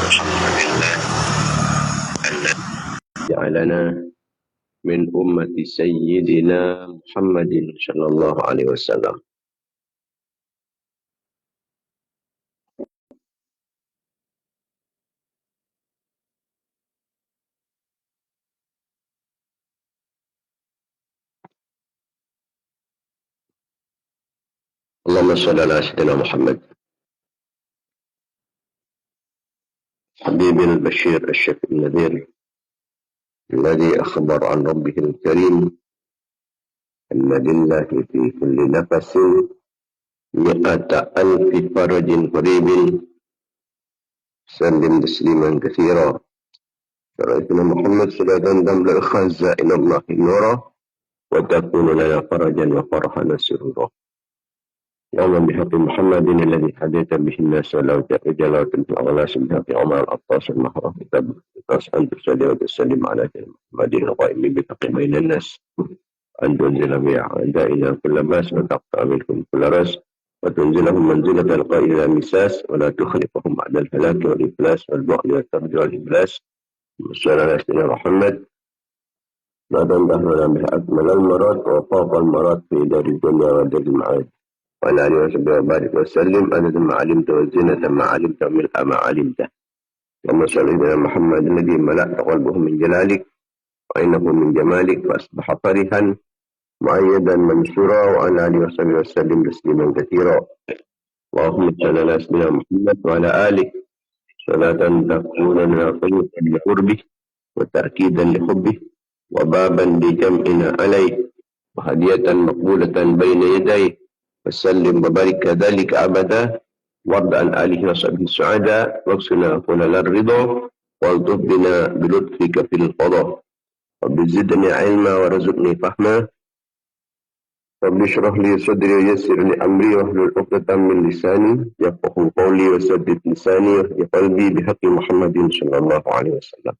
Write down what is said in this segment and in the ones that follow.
الحمد لله الذي جعلنا من أمة سيدنا محمد صلى الله عليه وسلم. اللهم صل على سيدنا محمد حبيب البشير الشفيع النذير الذي أخبر عن ربه الكريم أن لله في كل نفس 100,000 فرج قريب سلم تسليما كثيرا. سيدنا محمد صلاة تملأ خزائن الله نورا وتكون لنا فرجا وفرحا وسرورا. اللهم بحق محمد الذي هديت به الناس ولو جلوت في الأغلاس بحق عمر الأطاس المحرم كتاب أن تصلي وتسلم على محمد القائم بحق بين الناس أن تنزل بأعدائنا كل باس وتقطع منكم كل رأس وتنزلهم منزلة القائل مساس ولا تخلفهم بعد الهلاك والإفلاس والبعد والترد والإفلاس. صلى على سيدنا محمد لا تنتهنا بأكمل المرات وفاق المرات في دار الدنيا ودار المعاد وعلى آله وصحبه وبارك وسلم عدد ما علمت وزينة ما علمت وملء ما علمت. اللهم صل على محمد الذي ملأت قلبه من جلالك وإنه من جمالك فأصبح فرحا مؤيدا منشورا وعلى آله وصحبه وسلم تسليما كثيرا. اللهم صل على سيدنا محمد وعلى آله صلاة تكون لنا طريقا لقربه وتأكيدا لحبه وبابا لجمعنا عليه وهدية مقبولة بين يديه وسلم وبارك كذلك أبدا وارض عن آله وصحبه السعداء واغسنا فلل الرضا والطف بنا بلطفك في القضاء. رب زدني علما ورزقني فهما رب اشرح لي صدري ويسر لي أمري واحلل عقدة من لساني يفقهوا قولي وسدد لساني واهد قلبي بحق محمد صلى الله عليه وسلم.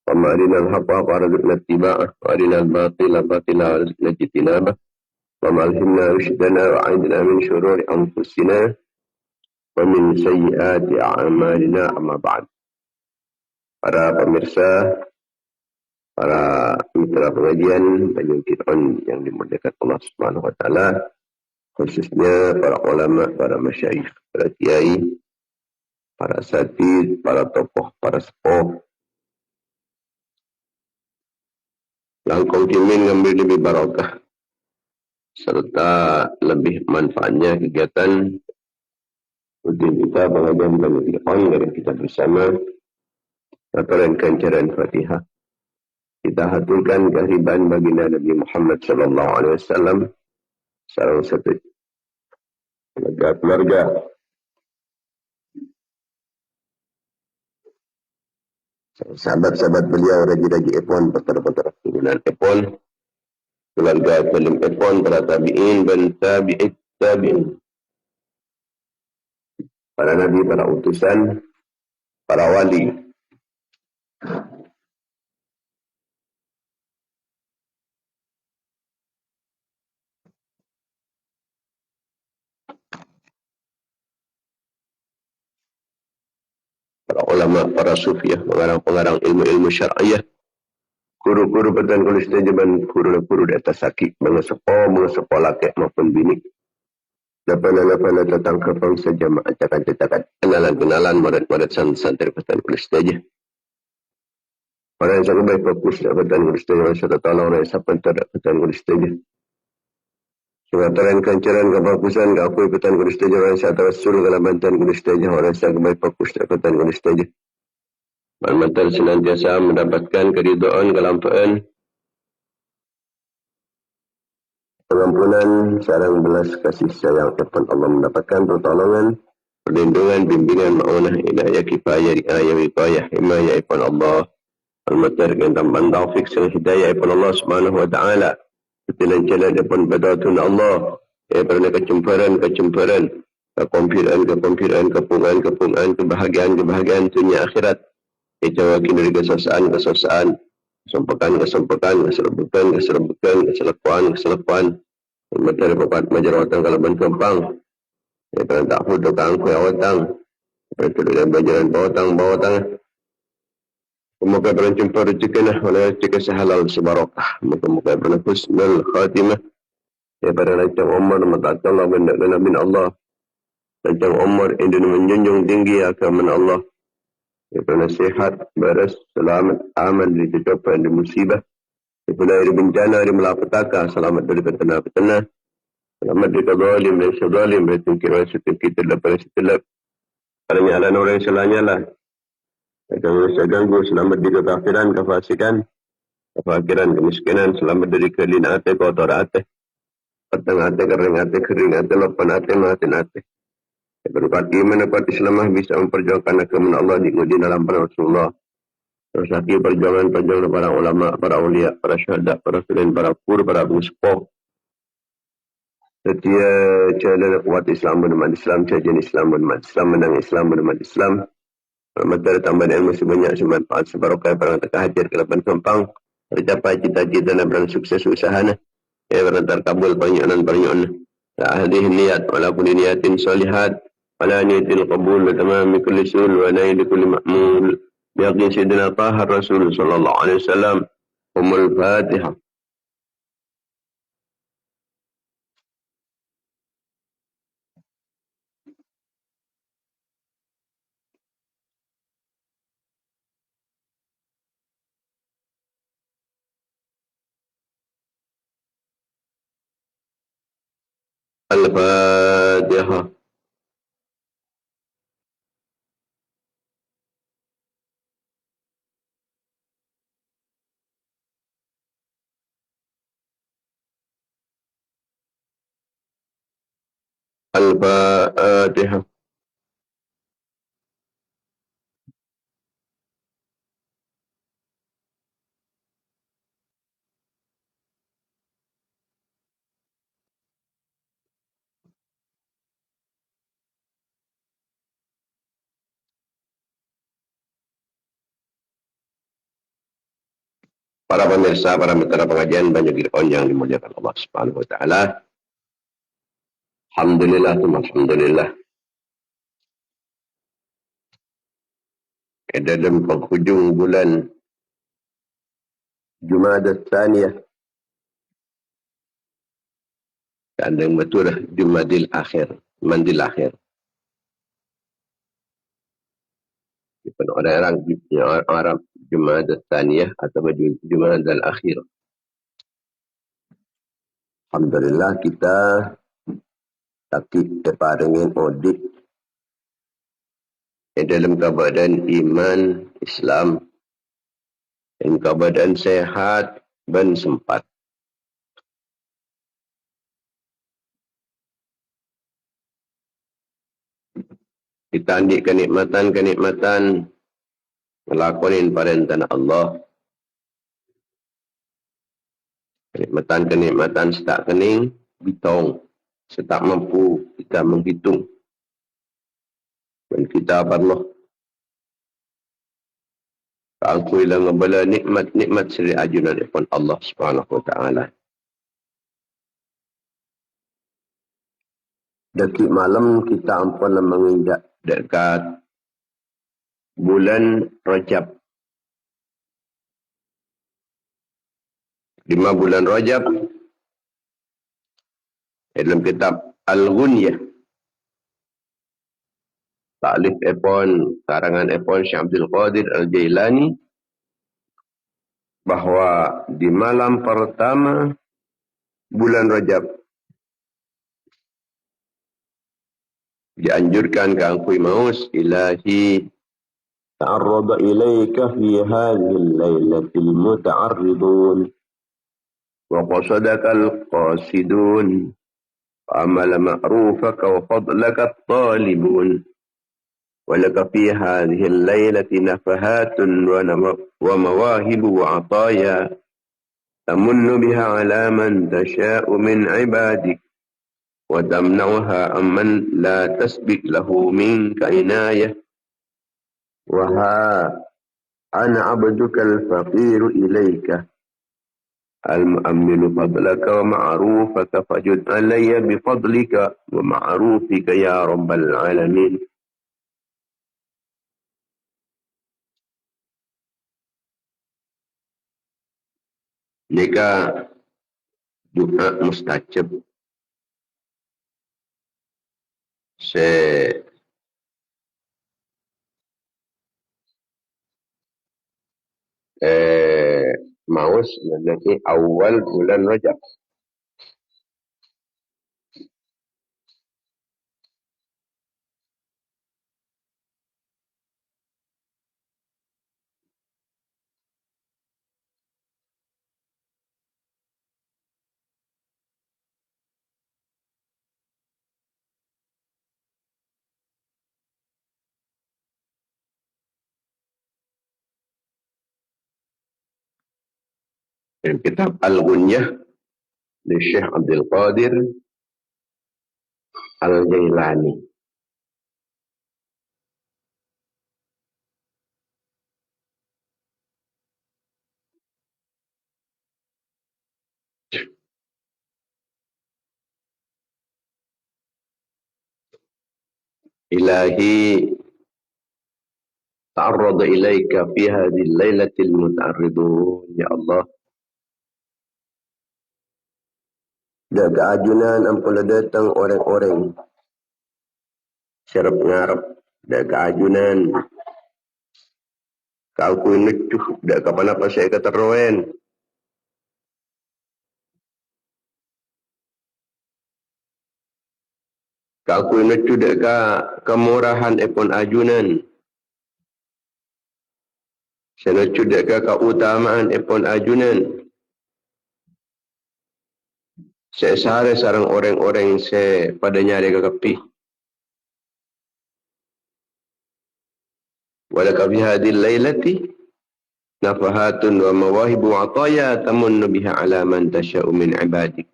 اللهم أرنا الحق حقا وارزقنا اتباعه وأرنا الباطل باطلا وارزقنا اجتنابه. اللهم ألهمنا رشدنا وأعذنا من شرور أنفسنا ومن سيئات أعمالنا. أما بعد. Para pemirsa, para mitra pengajian Tanjung Kid'on yang dimuliakan Allah Subhanahu wa taala, khususnya para ulama, para masyayikh, para kiai, para asatidz, para tokoh, para sepuh, langkung kimin ngambil lebih barakah serta lebih manfaatnya kegiatan rutin kita pengajian Tanjung Kid'on dengan kita bersama menerangkan bacaan Fatihah. Kita haturkan kehadiran baginda Nabi Muhammad sallallahu alaihi wasallam, salam satu keluarga, sahabat-sahabat beliau, raji-raji Epon, putera-putera turunan Epon, keluarga salim Epon, para tabi'in dan tabi'it tabi'in, para nabi, para utusan, para wali. Para ulama, para sufiah, pengarang-pengarang ilmu-ilmu syar'iyah, guru-guru petan kulis tajaban, guru-guru di atas sakit, mga sepo laki maupun bini. Lapana tentang kepang saja acak-acak, kenalan, murid-murid santri petan kulis tajah. Orang yang sangat baik fokus di petan kulis tajah, serta tolong orang yang sapan terhadap petan kulis tajah. Sengataran kancaran kefokusan keakui petan kulis tajah, orang yang sangat rasul kalau bantuan kulis tajah, orang yang sangat baik fokus di petan kulis tajah. Mantan senantiasa mendapatkan keridhaan, kelampaan, pengampunan, sarang belas kasih sayang kepada Allah, mendapatkan pertolongan, perlindungan, bimbingan, ma'unah, inayah, kifayah, riayah, wikayah, himayah, ipan Allah, al-matar, tambahan taufik, sang hidayah, ipan Allah subhanahu wa ta'ala, ketilan jalan, ipan badatun Allah, pernah kecumparan, kekompiran, kepungan, kebahagiaan dunia akhirat, kejawakin dari kesosaan, kesempekan, keselepuan, materi papat majarawatan kalaban kempang, pernah tak foto kangku awatang, Itu dalam berjalan bawah tangan. Semoga berjumpa rezeki oleh rezeki sehalal sebarokah. Moga-moga berhusnul khatimah. Daripada rancang Umar mengatakan Allah bin Allah. Rancang Umar ini menjunjung tinggi agama Allah. Daripada nasihat, beres, selamat, aman, dicapai, di musibah. Daripada dari bencana, dari malapetaka. Selamat dari petana-petana. Selamat dari zalim, dari zalim, dari tungkir telap, dari setelap. Kalau nyala orang salahnya lah. Jangan saya ganggu, selamat dari kekafiran, kefasikan. Kefakiran, kemiskinan, selamat dari kelin ate, kotor ate. Petang ate, kering ate, lopan ate, mahatin ate. Berkat iman dapat Islamah bisa memperjuangkan agama Allah di dalam Rasulullah. Terus lagi perjuangan para ulama, para ulia, para syuhada, para sulain, para kur, para muspoh. Setia jalan kuat Islam meneman Islam, jajan Islam meneman Islam, menang Islam meneman Islam. Materi tambahan ilmu sebanyak semanfaat sebarokah perang teka hajar ke depan kempang. Tercapai cita-cita dan berang sukses usahana. Ya berantar kabul pernyuan. Hadhihi niyat wala kulli niyatin salihat. Wala niyatil qabul wa tamami kulli sul wa naili kulli ma'mul. Biaqin Sayyidina Taha Rasul sallallahu alaihi wasallam. Umul Fatihah. Al-Fatihah. Al-Fatihah. Para pemirsa, para mitra pengajian banyak dirpon yang dimuliakan Allah Subhanahu wa taala. Alhamdulillah, alhamdulillah. Dalam penghujung bulan Jumadah Tsaniyah dan yang betul Jumadil Akhir, Mandil Akhir. Orang Arab Jumadah Tsaniyah atau Jumadil Akhir. Alhamdulillah kita sakit terparingin audit dalam keadaan iman Islam dan keadaan sehat dan sempat. Kita ambil kenikmatan melakonin perintah Allah. Kenikmatan setak kening bitong, setak mampu kita menghitung. Dan kita Allah aku ilang ngebala nikmat seri ajunan ifan Allah Subhanahu wa taala. Dekat malam kita ampun menginjak dekat bulan Rajab. 5 bulan Rajab dalam kitab Al-Ghunyah. Ta'lif Epon, karangan Epon Syekh Abdul Qadir Al-Jailani, bahawa di malam pertama bulan Rajab dianjurkan ke angkui maus ilahi ta'arrada ilaika fi hadhil laylatil muta'arridun wa qasadakal qasidun wa amala ma'rufaka wa fadlaka talibun ولك في هذه الليلة نفحات ومواهب وعطايا تمن بها على من تشاء من عبادك وتمنعها عمن لا تسبق له منك عناية وها أنا عبدك الفقير إليك المؤمن فضلك ومعروفك فجد علي بفضلك ومعروفك يا رب العالمين. Jika doa mustajab se maus nanti awal bulan Rajab. Dan kitab Al-Ghunyah di Syekh Abdul Qadir Al-Jailani. Ilahi ta'arrada ilaika fi hadhihi al-lailatil muta'arridun ya Allah. Dan keajunan ampun datang orang-orang syarap ngarap dan keajunan kau ku necuh dan kapan apa saya keteroen kau ku necuh dan kemurahan epon ajunan saya necuh dan keutamaan epon ajunan saya sare sarang orang-orang saya pada nyari kekapi walaka fi hadhil lailati nafahatun wa mawahibu ataya tamunnu biha ala man tasha'u min ibadik.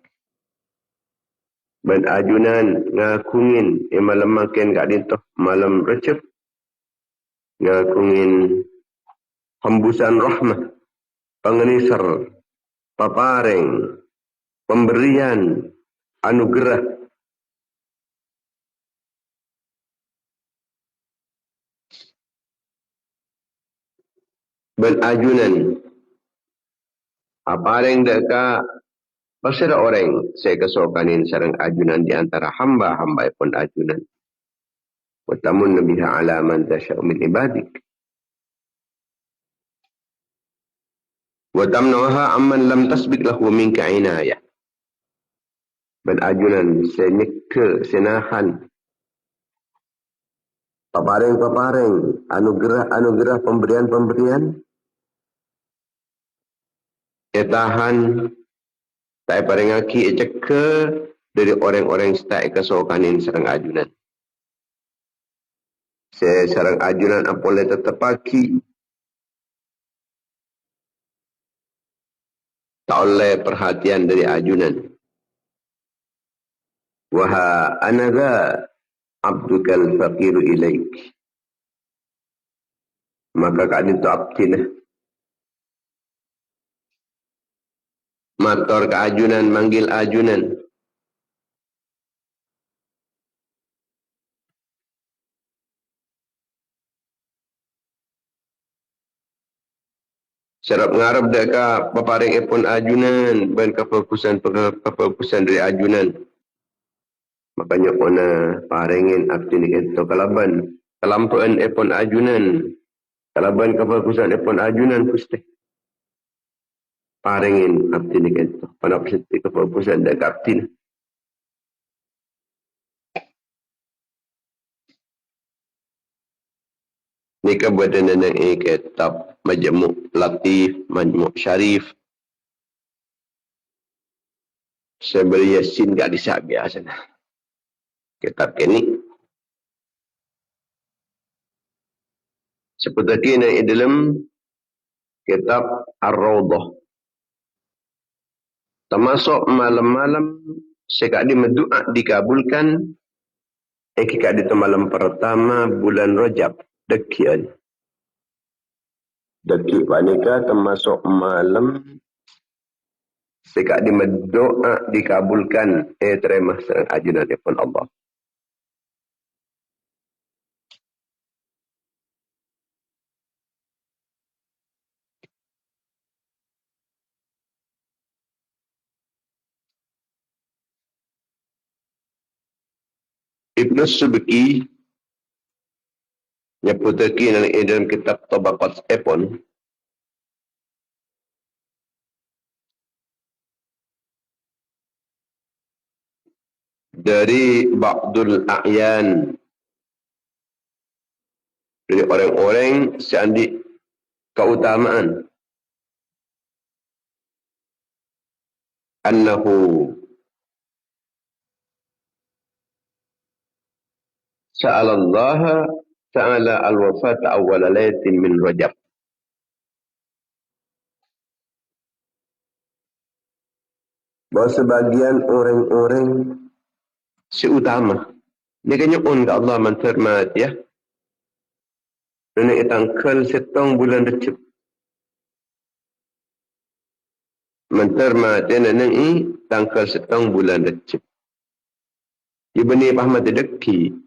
Ben ajunan ngakungin malam makin kat dintoh malam recep ngakungin hembusan rahmat pengenisar papareng pemberian anugerah ben ajunan apa yang deka pasal orang saya kesokanin sarang ajunan di antara hamba-hamba pun ajunan wa tamun biha ala man tasha'u min ibadik wa tamnaha amman lam tasbik lahu minka inayah ben ajunan saya nyeke senahan papareng-papareng anugerah-anugerah pemberian-pemberian tahan tak paring aki ceke dari orang-orang yang kesokanin sarang ajunan. Saya sarang ajunan apoleh tetap aki. Tak oleh perhatian dari ajunan. Waha anadha abdukal faqiru ilaik. Maka kak itu abdinah. Mator ke ajunan, manggil ajunan. Serap ngarap deka paparing epon ajunan ban kefokusan dari ajunan. Makanya kena paringin abdi itu kalaban kelampuan epon ajunan. Kalaban kefokusan epon ajunan pasti. Paringin abdi itu. Panap seti kefokusan dek abdi. Ni kebuatan yang kitab Majmuk Latif, Majmuk Syarif. Saya beri Yasin gak disab biasa. Kitab ini. Seperti ini dalam kitab Ar-Rawdah. Termasuk malam-malam sekali mendoa dikabulkan. Kali itu malam pertama bulan Rajab. Dekian. Deki panika termasuk malam sekali mendoa dikabulkan. Terima serang ajunan pun Allah. Ibn Subki nyebutkan dalam kitab Tabaqat Epon dari Ba'dul A'yan, dari orang-orang seandi keutamaan, annahu sa'alallaha ta'ala al-wafat awwala laylatin min Rajab. Bahawa sebagian orang-orang seutama dia kan nyokon ke Allah mentermat ya. Nenek tangkal setong bulan Rejab. Mentermat ya nenek ini tangkal setong bulan Rejab. Ibni Ahmad Deki.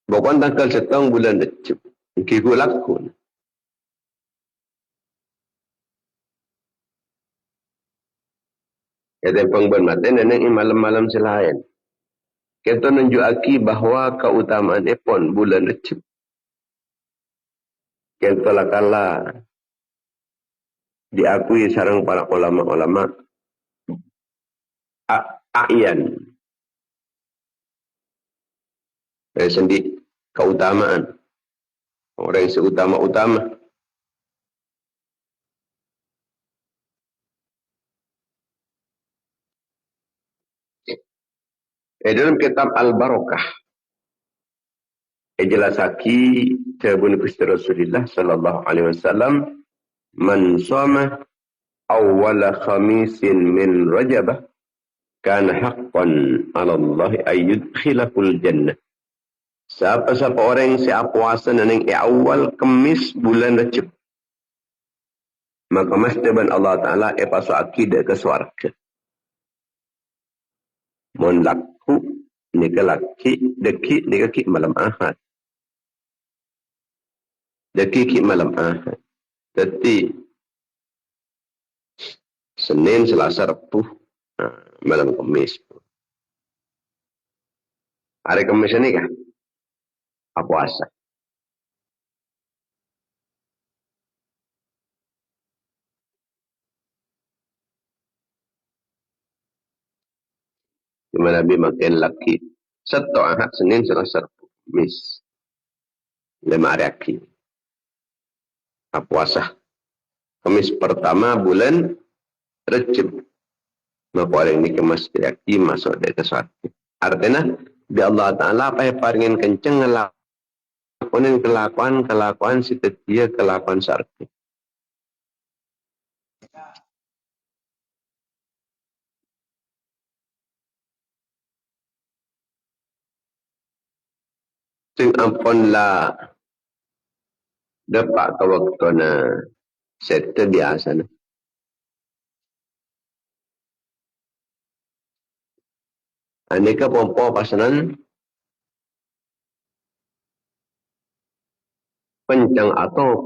Bukan tangkal setong bulan Rejab. Kiku lakun. Kata pengban mata nenek ini malam-malam selain. Kita nunjukaki bahawa keutamaan epon bulan Rejab. Kita lakala diakui sarang para ulama-ulama a'yan. Dari sendi keutamaan. Orang yang seutama-utama. Dalam kitab Al-Barakah. Jelasaki tabun Gusti Rasulullah sallallahu alaihi wasallam, man shama awwala khamisin min Rajab kana haqqan 'ala Allah ay yudkhilahul jannah. Siapa-siapa orang yang puasa nang awal Kamis bulan Rajab, maka mesti ban Allah Taala pasu akidah ke surga. Mon laku nika laki deki nika ki malam Ahad. Deki malam Ahad. Jadi Senin, Selasa, Rabu, malam Kamis. Hari Kamis ini kah? Puasa. Dimana Nabi makin laki. Sabtu, Ahad, Senin, Selasa, Rabu, Kamis. 5 hari lagi. Puasa. Kamis pertama bulan Rejab. Maka orang ini kemas lagi masuk dari sesuatu. Artinya, di Allah Ta'ala apa yang paringin kenceng ngelakuin kelakuan setia kelakuan syar'i. Sing ampun lah dapat ke waktu na sete biasa na. Aneka pompo pasanan kencang atau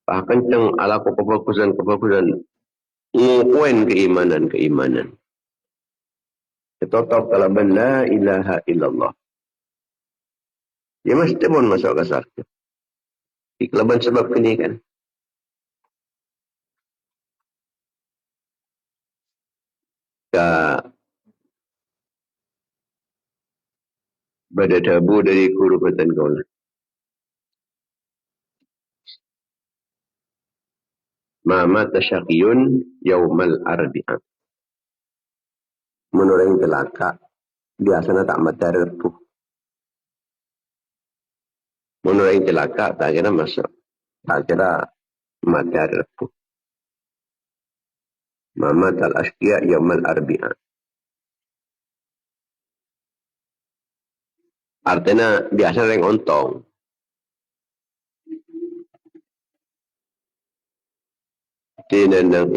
kencang ala kebagusan ngukuin keimanan. Tetap kalau la ilaha illallah. Ya mesti pun masuk ke surga. Ikhlaban sebab ini kan. Tak berdebu dari kurubatan kaul. Mama tasyaqiyun yaumal arbi'ah. Menurut yang telaka, biasanya tak mati repuh. Menurut yang celaka, tak kira masuk. Tak kira mati repuh. Mama tal-ashqiya yaumal arbi'ah. Artinya, biasa yang ontong. Tinanang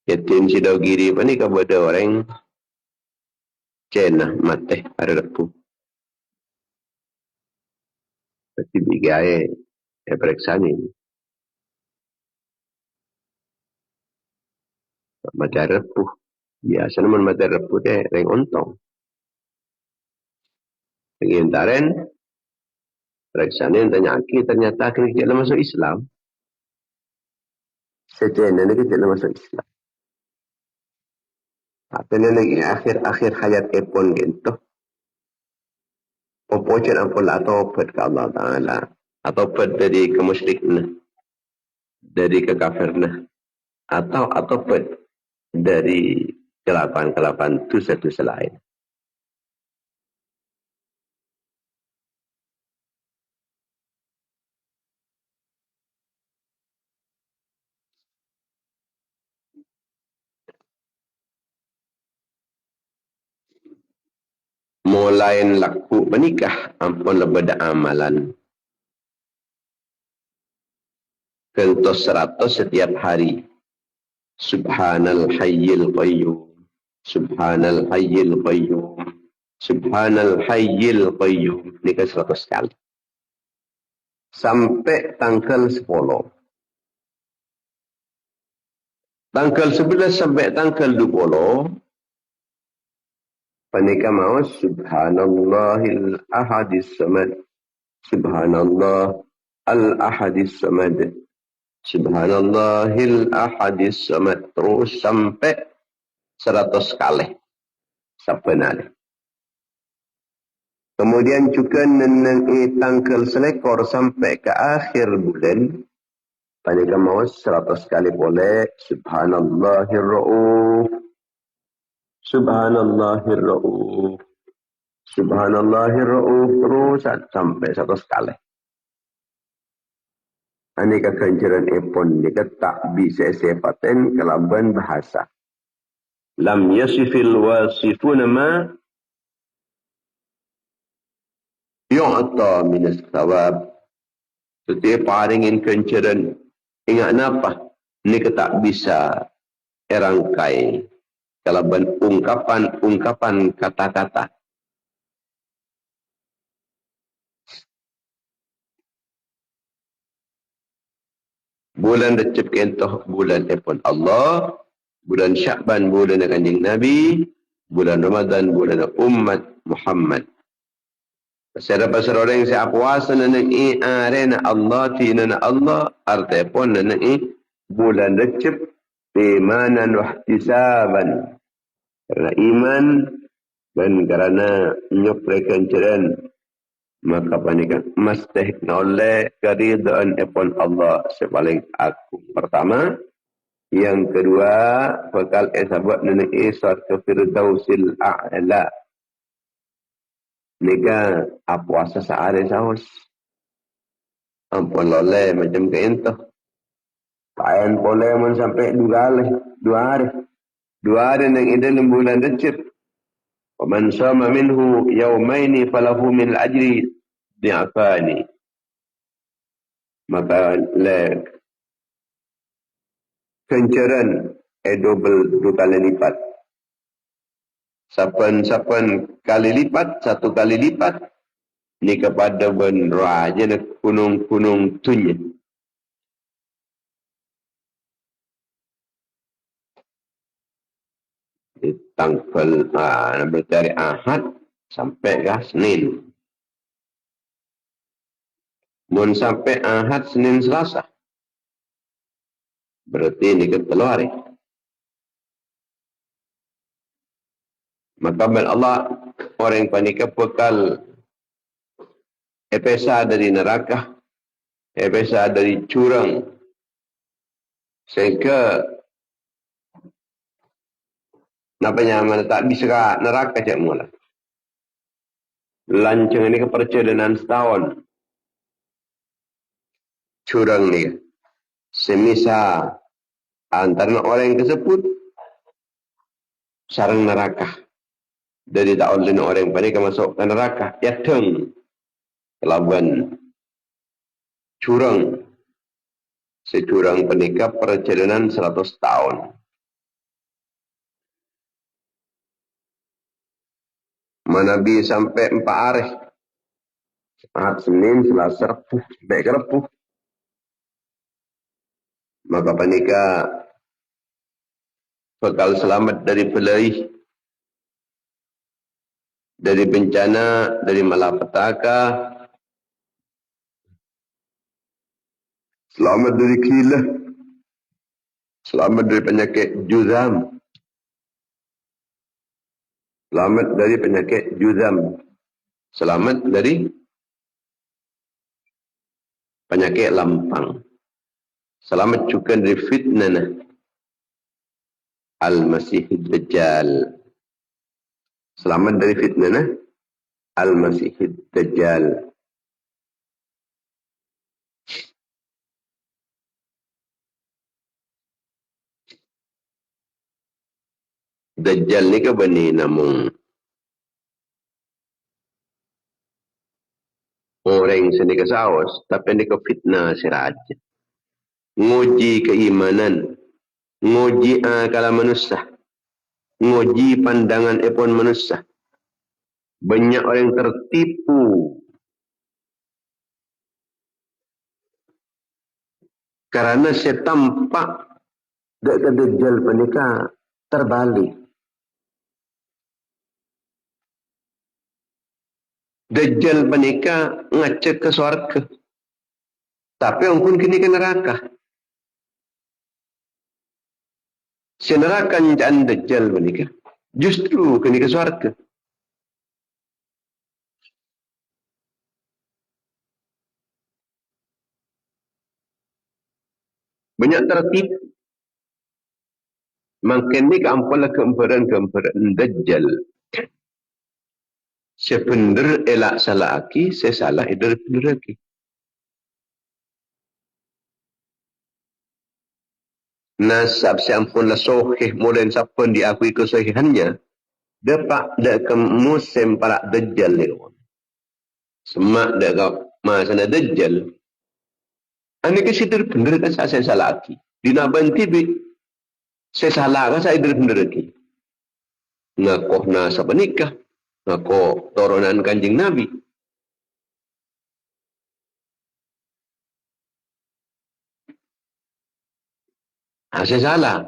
yatim sidaw giri pa ni kabada orang cena mati hari repuh. Pasti bigay periksa ni. Macam repuh. Biasa naman macam repuh deh, reng ontong. Pengintaren, reksanin tanya aki, ternyata akhirnya kita masuk Islam. Sejauh ini kita masuk Islam. Akhirnya lagi akhir hayat epon gitu. Opocet ampun atau opet ke Allah Ta'ala. Atau opet dari kemusyrikan. Dari kekafiran. Atau opet dari kelapan-kelapan dosa-dosa lain. Mulai laku menikah ampun lebih amalan. Kentos 100 setiap hari. Subhanal hayyil qayyum. Subhanal hayyil qayyum. Subhanal hayyil qayyum. Ini kan 100 kali. Sampai tanggal 10. Tanggal 11 sampai tanggal 20. Panika mau Subhanallahil ahadis samad. Subhanallah al-ahadis samad. Subhanallahil ahadis samad. Terus sampai 100 kali. Sebenarnya. Kemudian juga nenengi tanggal selekor sampai ke akhir bulan. Panika mau 100 kali boleh. Subhanallahir ra'uf. Subhanallahir ra'uf. Subhanallahir ra'uf. Terus sampai 100 kali. Ini keganjaran epon. Ini tak bisa sifatin kelaban bahasa. Lam yasifil wasifuna ma yu'ta minas thawab. Setiap paringin kencaran. Ingat napa? Ini tak bisa erangkai. Kelaban ungkapan kata-kata. Bulan Recep kentoh bulan epon Allah. Bulan Syakban bulan Kanjeng Nabi. Bulan Ramadan bulan umat Muhammad. Pasal orang yang saya puasa nanang arena Allah tina Allah arti pun nanang bulan Recep imanan wahtisaban. Karena iman dan karena nyuprekan jalan maka panikan mesti oleh keridhaan epon Allah sepaling aku pertama. Yang kedua bakal sahabat nanang suatu firdausil a'la. Nika puasa sehari saus. Ampun loleh macam ke itu. Payan boleh man sampai 2 hari. 2 hari. 2 hari yang dalam bulan Recep. Waman sama minhu yaumaini falahu min al-ajri di'afani. Maka kencaran double 2 kali lipat. Sapan kali lipat, 1 kali lipat. Ni kepada ben raja nak kunung-kunung tunya. Tanggal dari Ahad sampai ke Senin. Mun sampai Ahad, Senin, Selasa. Berarti ini ke 3 hari. Maka Allah orang yang panika bekal epesa dari neraka, epesa dari curang, sehingga napanya mana tak bisa neraka cak mula. Lancang ini kepercayaan setahun. Curang ni. Semisa antara orang yang tersebut sarang neraka. Dari tak oleh orang yang panika masuk ke neraka. Yateng. Kelaban curang. Securang panika perjalanan 100 tahun. Manabi sampai 4 hari. Ahad, Senin, Selasa, Rabu, sampai ke Rabu. Maka panika bakal selamat dari belai, dari bencana, dari malapetaka, selamat dari gila, selamat dari penyakit juzam, selamat dari penyakit juzam, selamat dari penyakit lampang, selamat juga dari fitnah Al-Masih Dajjal, selamat dari fitnah Al-Masih Dajjal. Dajjal ni ke bani namung orang sini ke saus, tapi ni ke fitnah siraja. Nguji keimanan, nguji akal manusia, nguji pandangan epon manusia. Banyak orang tertipu karena saya tampak dekat Dajjal menikah terbalik. Dajjal menikah ngecek ke surga, tapi orang pun kini ke neraka. Si neraka jangan Dajjal menikah, justru kini ke surga. Banyak tertipu. Makin ni keampulah keemperan Dajjal. Sebenar elak salah aki, sesalah idar benar aki. Nasab seampunlah sohih mulai siapa diakui kesohihannya, dapat dak ke musim para Dajjal ni. Semak dak ke masa Dajjal. Ani ke situ benar kan saya salah aki. Dina banti bi saya salah kan saya benar aki. Ngakoh nasab nikah, ngakoh turunan Kanjeng Nabi. Saya salah.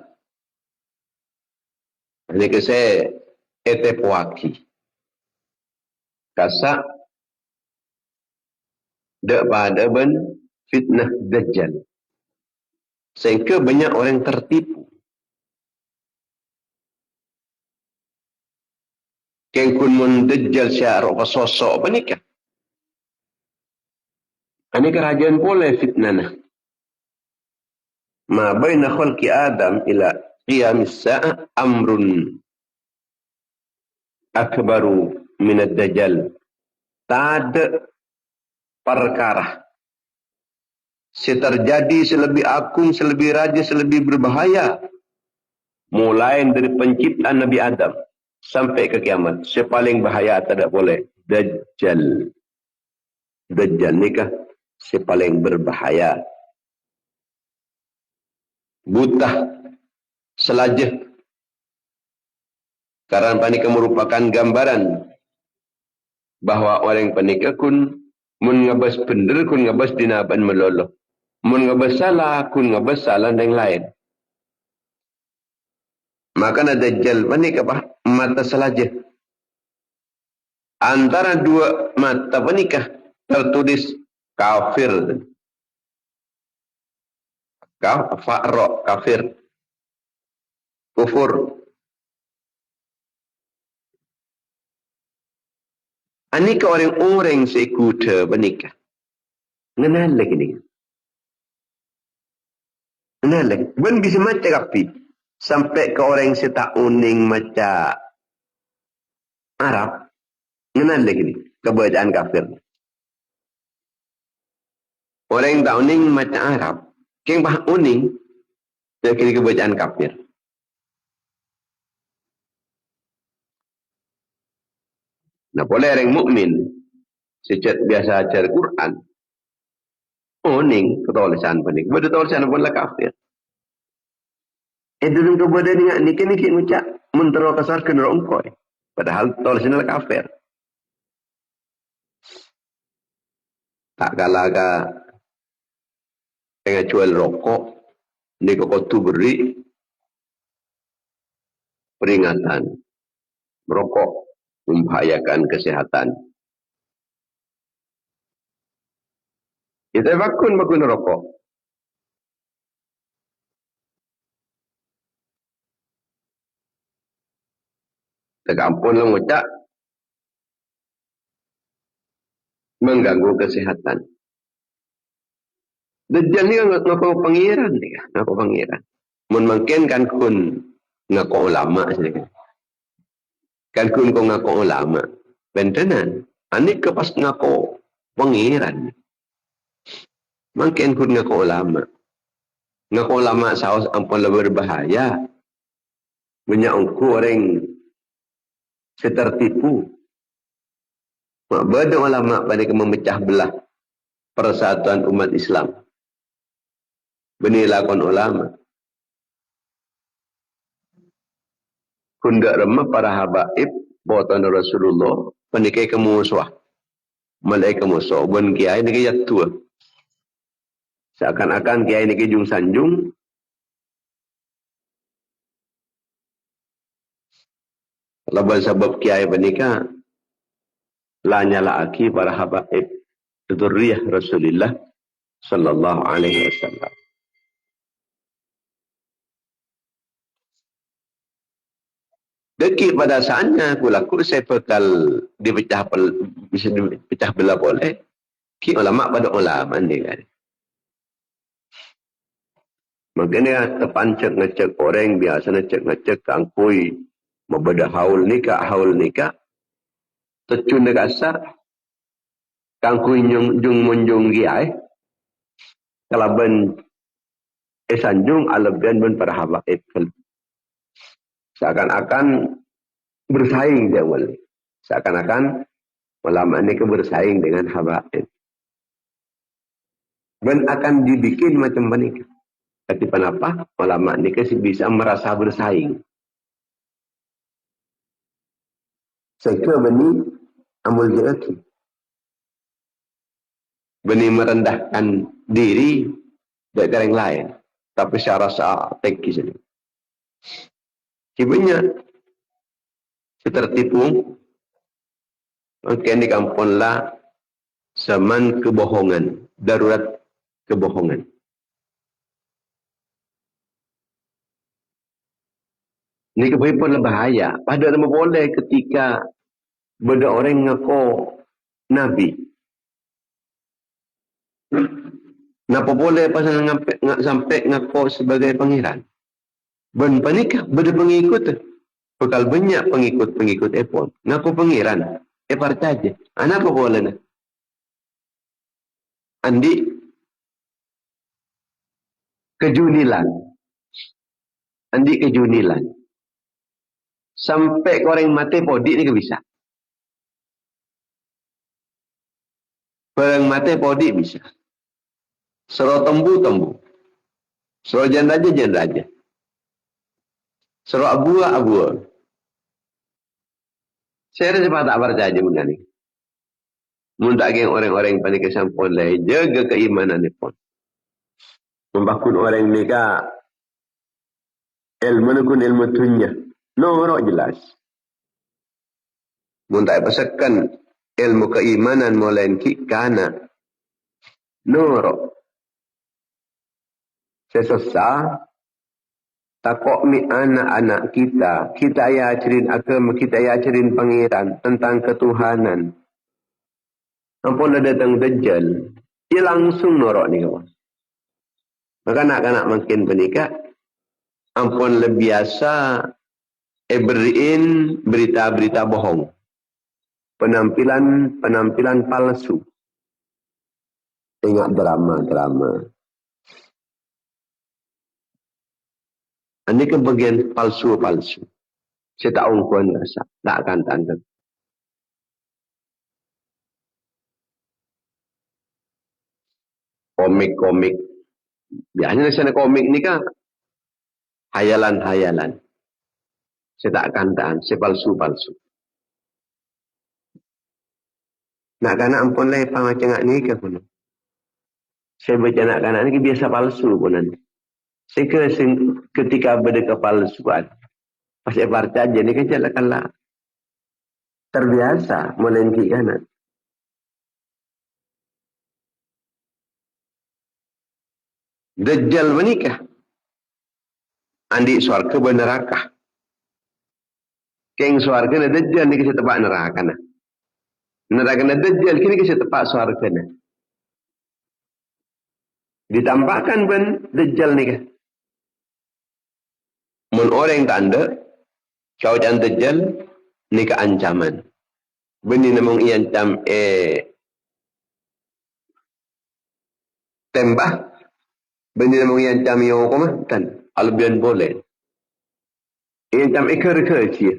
Ini ke saya etepuaki. Kasak dak pada ben fitnah Dajjal. Sehingga banyak orang tertipu. Kengkun mun Dajjal syarok sosok menikah. Ini kerajaan boleh fitnah. Ma baina khalqi Adam ila qiyamis sa'ah amrun akbaru minad Dajjal. Tak ada perkara terjadi selebih agung, selebih raja, selebih berbahaya. Mulai dari penciptaan Nabi Adam sampai ke kiamat. Sepaling bahaya tidak boleh. Dajjal. Dajjal nikah sepaling berbahaya. Buta. Selajah. Karena panika merupakan gambaran bahwa orang panika kun mun ngabas bener kun ngabas dinaban meloloh. Mun ngabas salah kun ngabas salah yang lain. Maka ada Dajjal panika apa? Mata selajah. Antara dua mata panika tertulis kafir. Fa'ro kafir. Kufur. Anika orang-orang sekuta menikah. Ngenal lagi ni. Ngenal lagi. Ben bisa macam kapi. Sampai ke orang setak uning macam Arab. Ngenal lagi ni. Keberadaan kafir. Orang tak uning macam Arab. Keng bah uning. Dia kini keberadaan kafir. Nah boleh orang mukmin sejak biasa ajar Quran. Uning ketulisan pening. Bada tulisan pun lah kafir. Dalam keberadaan ni kini ngucap mentera kasar kena rongkoi. Padahal tulisan lah kafir. Tak kalah ka dengan jual rokok. Ni kok tu beri. peringatan. Merokok membahayakan kesehatan. Kita bakun rokok. Tergampun lah ngucap. Mengganggu kesehatan. Dajjal ni ngaku pangeran ni. Ngaku pangeran. Mungkin kan kun ngaku ulama saja. Kan kun kau ngaku ulama. Bentenan. Ani ke pas ngaku pangeran. Mungkin kun ngaku ulama. Ngaku ulama saus ampun lebih berbahaya. Banyak orang tertipu. Bada ulama pada memecah belah persatuan umat Islam. Benilakan ulama. Kundak remah para habaib bawatan Rasulullah penikai kemusuh. Malai kemusuh. Bun kiai ni kaya tua. Seakan-akan kiai ni kaya jung sanjung. Laban sebab kiai penikah. Lanyala aki para habaib dzurriyyah Rasulullah sallallahu alaihi wasallam. Deki pada saatnya aku saya bekal dipecah bisa dipecah belah boleh. Ki ulama pada ulama ni kan. Makanya terpancet ngecek orang biasa ngecek kangkui membeda haul nikah tercun dekat asar kangkui jung munjung giai kalaban sanjung alabdan ben para habaib seakan-akan bersaing dia wali seakan-akan ulama ini bersaing dengan habaib ben akan dibikin macam menikah tapi kenapa ulama ini bisa merasa bersaing sehingga beni amul jaki beni merendahkan diri dari yang lain tapi secara teki saja kibanya tertipu mungkin di kampunlah zaman kebohongan darurat kebohongan ini kebetulan bahaya padahal boleh ketika beda orang ngaku Nabi. Napa boleh pasal sampai ngaku sebagai pangeran? Ben panikah beda pengikut. Bekal banyak pengikut epon. Ngaku pangeran. Partaje. Apa boleh na? Andi kejunilan. Sampai orang mati podi ni ke bisa. Barang mati podi bisa. Sero tembu. Sero jenraja. Sero abua. Saya rasa tak percaya benda ni. Mundak geng orang-orang panik kesampun lah. Jaga keimanan ni pun. Membakun orang ni ka. Ilmu tunya. Norok jelas. Mundak pasakan ilmu keimanan mulain kana. Norok. Sesosah. Takok mi anak-anak kita. Kita ya ajarin agama. Kita ya ajarin pangeran. Tentang ketuhanan. Ampun ada datang Dajjal. Dia langsung norok ni kawan. Maka anak-anak makin menikah. Ampun lebih biasa. Beriin berita-berita bohong. Penampilan palsu. Tengok drama. Ini ke bagian palsu. Saya tak ungkuan rasa. Tak akan tanda. Komik. Biasanya sana komik ni kan. Hayalan. Saya tak akan tahan. Saya palsu. Nak kanak ampun lah. Macam ni ke pun. Saya baca nak kanak ni biasa palsu pun nanti. Saya ketika berdekat palsuan. Pasal parca aja ni kan lah terbiasa melenki kanan. Dajjal menikah. Andi suarga beneraka. Keng suarga na Dajjal ni kasi tepak neraka na. Neraka na Dajjal kini kasi tepak suarga na. Ditampakkan ben Dajjal ni kah. Mun orang tanda kau jangan Dajjal ni keancaman. Beni namang iancam tembah. Beni namang iancam yung kumatan. Albion boleh. Iancam ikar kecil.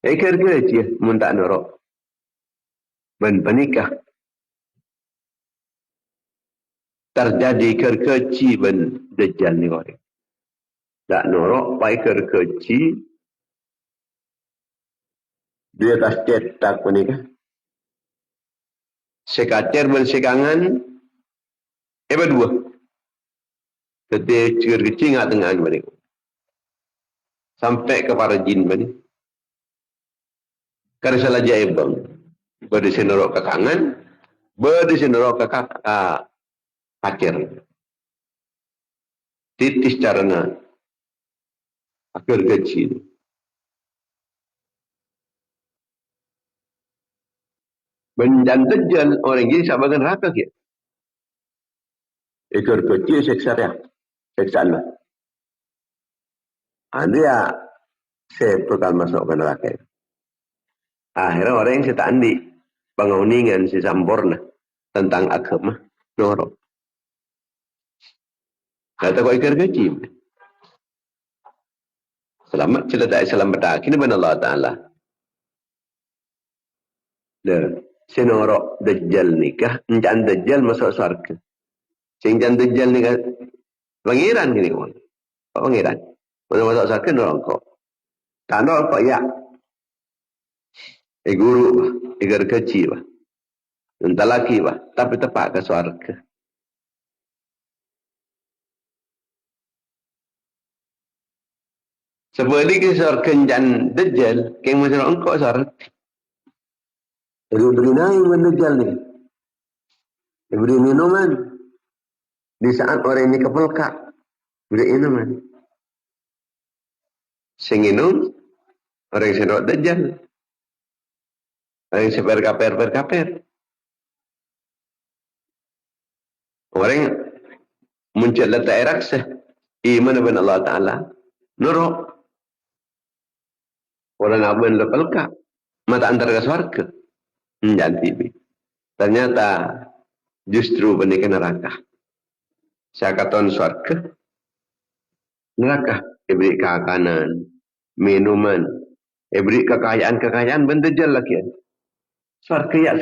Ikar kecil mun tak norok. Ben penikah. Terjadi ikar kecil ben Dajjal ni orang. Tak norok pa ikar kecil. Dia atas cetak menikah. Sekacer ben sekangan. Berdua. Jadi cikir kecil nggak tengah mereka. Sampai ke para jin bani. Karena salah jaya bang. Berdisi norok ke kangen. Berdisi norok ke kacer. Titis caranya. Akhir kecil. Benjan Dajjal orang jadi sahabat neraka kia. Ekor kecil seksa dia. Seksaan lah. Dia saya bakal masuk ke neraka. Akhirnya orang yang saya tandi penguningan si Samborna tentang agama norok. Kata kau ekor kecil. Selamat cerita selamat dah. Kini benar Allah Taala. Dah. Senorok Dajjal nikah, encan Dajjal masuk surga. Sehingga Dajjal nikah, pangeran gini kawan. Pangeran. Mana masuk surga norok kok. Tak norok kok ya. Guru bah, egar kecil bah. Entah laki bah, tapi tepat ke surga. Sebab ini ke surga encan Dajjal, keng masuk engkau surga. Jadi beri naik dengan Dajjal ni. Beri minuman. Di saat orang ini kepelkak. Beri minuman. Senginum. Orang yang sedot Dajjal. Orang yang berkaper. Orang yang muncul letak raksa. Iman dengan Allah Ta'ala. Nuruk. Orang abang lepelkak. Mata antara ke surga. Jangan ternyata justru benih neraka. Syakaton surga. Neraka. Diberi kakanan. Minuman. Diberi kekayaan benda Dajjal lagi. Surga.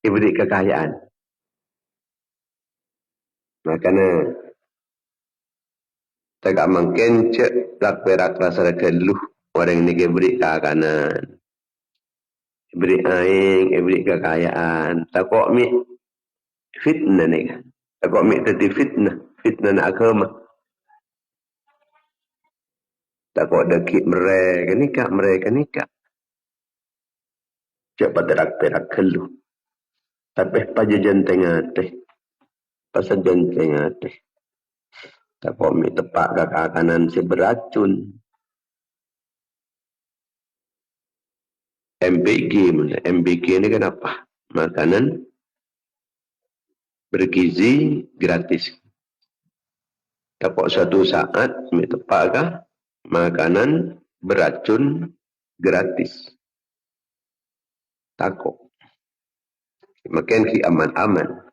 Diberi kekayaan. Makanya tak mungkin cek berak rasa keluh. Orang ini beri kakanan, beri aing, beri kekayaan. Takut mi fitnah ni kan. Takut mi tadi fitnah nak agama. Takut dekik mereka nikah. Cepat berak keluh. Tapi pajajan tengah teh. Pasal tengah teh. Takut mi tepak kakanan si beracun. MBG ni kan apa? Makanan bergizi gratis. Tapi suatu saat tepakkah makanan beracun gratis. Takut. Makin ki aman-aman.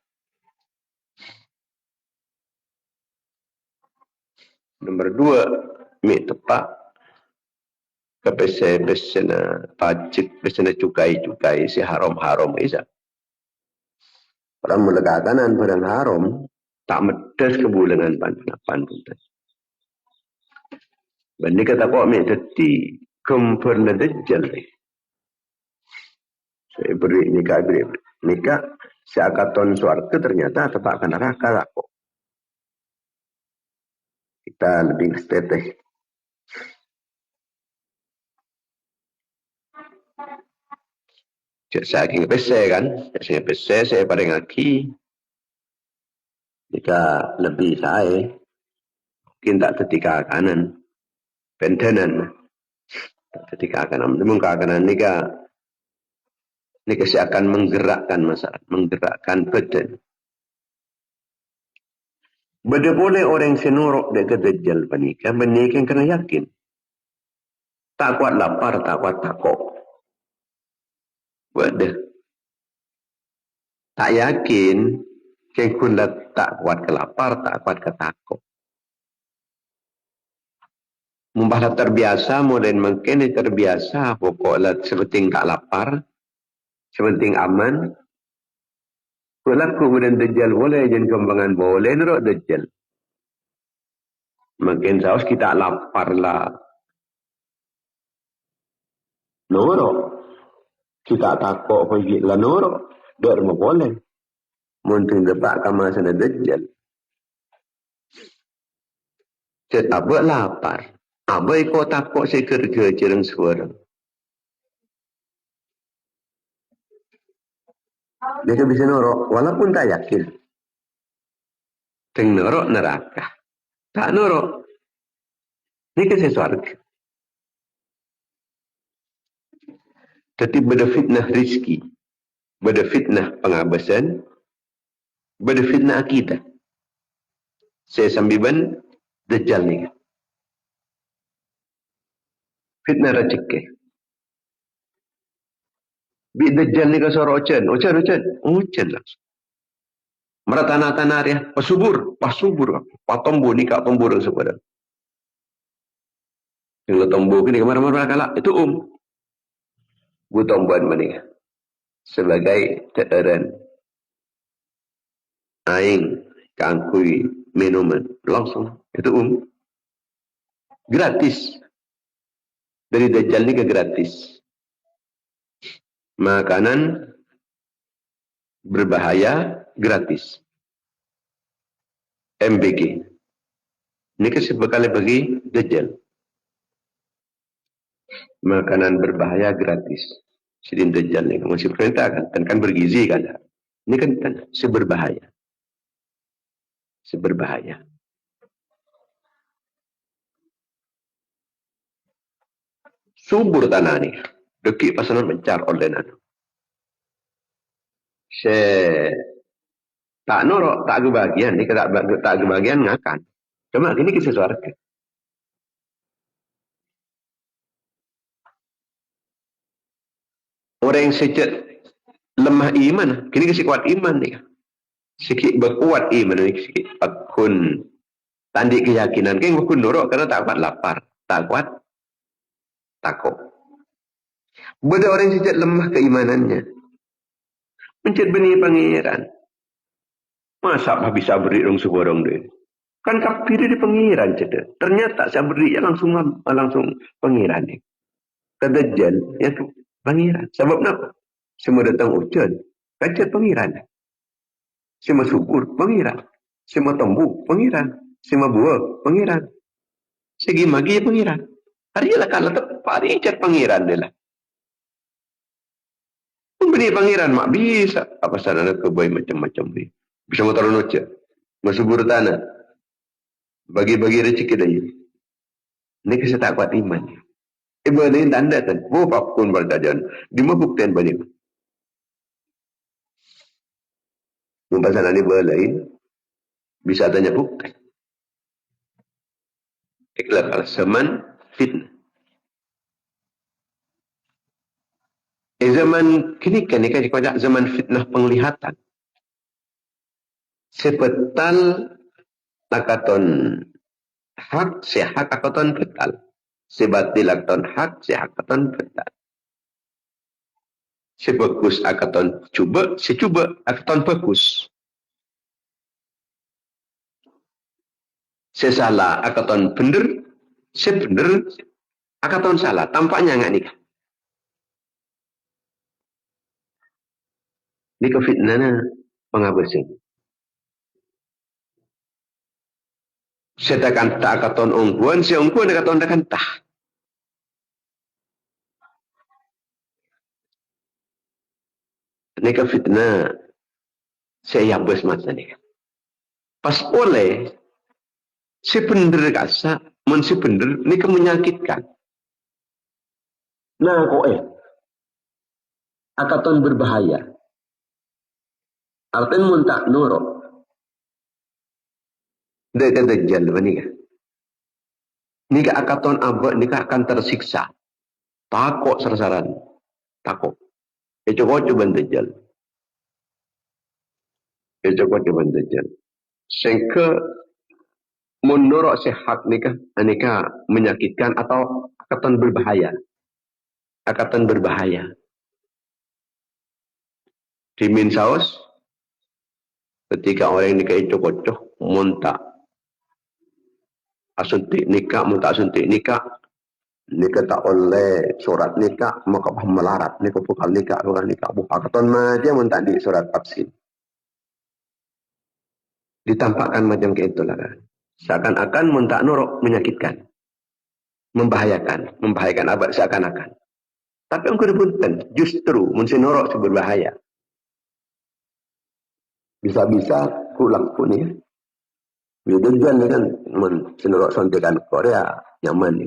Nombor 2, tepak Besena pajak, besena cukai si haram isa. Orang melegakan barang haram tak medes kebulangan pan pun. Bani kata kok mek dadi kemper Dajjal. Saya beri nikah seakaton swarga ternyata tepak neraka lah kok. Kita lebih estetik. Cek saking pese kan, saking pese saya pada ngaki. Jika lebih saya, mungkin tak ketika kanan, pentenan. Ketika kanan, mungkin kanan ni saya akan menggerakkan masalah, menggerakkan badan. Bada boleh orang senorok dekat dajjal panikah, menikah kena yakin. Tak kuat lapar, tak kuat takut. Bada. Tak yakin, kekun tak kuat kelapar, tak kuat ketakut. Mumpah terbiasa, modern mungkin terbiasa, pokoknya sepenting tak lapar, sepenting aman. Kalau kemudian dajjal boleh, jen kembangan boleh, nurut dajjal. Makin saus kita lapar lah. Nurut. Kita takut pergi lah nurut. Dia mau boleh. Mungkin depak kama sana dajjal. Cet apa lapar. Apa ikut takut saya kerja cereng suara. Dia kan bisa nurut. Walaupun tak yakin. Teng nurut neraka. Tak nurut. Ini kan sesuatu. Tapi beda fitnah rizki. Beda fitnah pengabasan. Beda fitnah akidah. Saya sambiban dajjal ni. Fitnah rezeki. Bi dajjal ni kasar ocan langsung. Mara tanah-tanah dia pasubur, patombo ni kak tombo dan sepada. Yang tombo ni kemana-mana kalak itu butomban mani sebagai teteran aing kangkui minuman langsung itu gratis dari dajjal ni ke gratis. Makanan berbahaya gratis. MBG. Ini kesebekali bagi dajjal. Makanan berbahaya gratis. Sidin dajjal ni masih perintah kan bergizi kan. Ini kan seberbahaya. Seberbahaya. Subur tanah ni. Deki pasanan mencar ordenan. Tak norok, tak kebahagiaan. Ni tak kebahagiaan ngakan. Cuma ini kisah suarga. Orang yang sejak lemah iman, kini kisah kuat iman ni. Sikit berkuat iman ni, sikit akun tandi keyakinan. Kini akun norok karena tak kuat lapar, tak kuat takut. Beda orang yang sejak lemah keimanannya. Mencet benih pangeran. Masa apa bisa beri dong seborong dia? Kan kafir di pangeran cedek. Ternyata saya beri ya langsung pangeran ni. Kedajjal ya tu pangeran. Sebab apa? Semua datang hujan. Kacat pangeran. Semua subur pangeran. Semua tombu pangeran. Semua buah pangeran. Segi magi pangeran. Hari lah kalau tepat hari cat pangeran dia lah. Memberi pangeran mak bisa. Apa sana nak kebaik macam-macam ni. Bisa motor noce. Masubur tanah. Bagi-bagi rezeki dah ini. Ini kisah tak kuat iman. Ibu ini tanda kan. Bupak pun berdajan. Di mabuktian banyak. Mumpasan ini lain. Bisa tanya bukan. Ikhlas zaman fitnah. Zaman kini kan zaman fitnah penglihatan. Sepetal akaton hak, sehak akaton betal. Sebatil akaton hak, sehak akaton betal. Sebagus akaton secuba akaton bagus. Sesalah akaton bener, sebener akaton salah. Tampaknya enggak nikah. Ini kefitnahnya pengabasin. Saya tak katon ongkuan, si ongkuan katon dah kantah. Ini ke fitnah. Saya yabes masa ni. Pas oleh, si bener kasa, si bener, ini ke menyakitkan. Nah, kok akaton berbahaya. Artinya mun tak nurut. Dia kata dajjal nikah. Nikah akaton abad nikah akan tersiksa. Takut sarsaran. Takut. Coba dajjal. Coba dajjal. Sehingga menurut sehat nikah menyakitkan atau akaton berbahaya. Akaton berbahaya. Dimin saus ketika orang nikah itu kocok muntak asuntik nikah muntak asuntik nikah tak oleh surat nikah maka melarat nikah bukan nikah bukan keton macam muntak di surat vaksin ditampakkan macam ke itulah kan seakan-akan muntak norok menyakitkan membahayakan abad seakan-akan tapi engkau dipunten justru munsin norok berbahaya bisa-bisa pulang pun ya. Dia dajjal ni kan senorok sontekan Korea nyaman ni.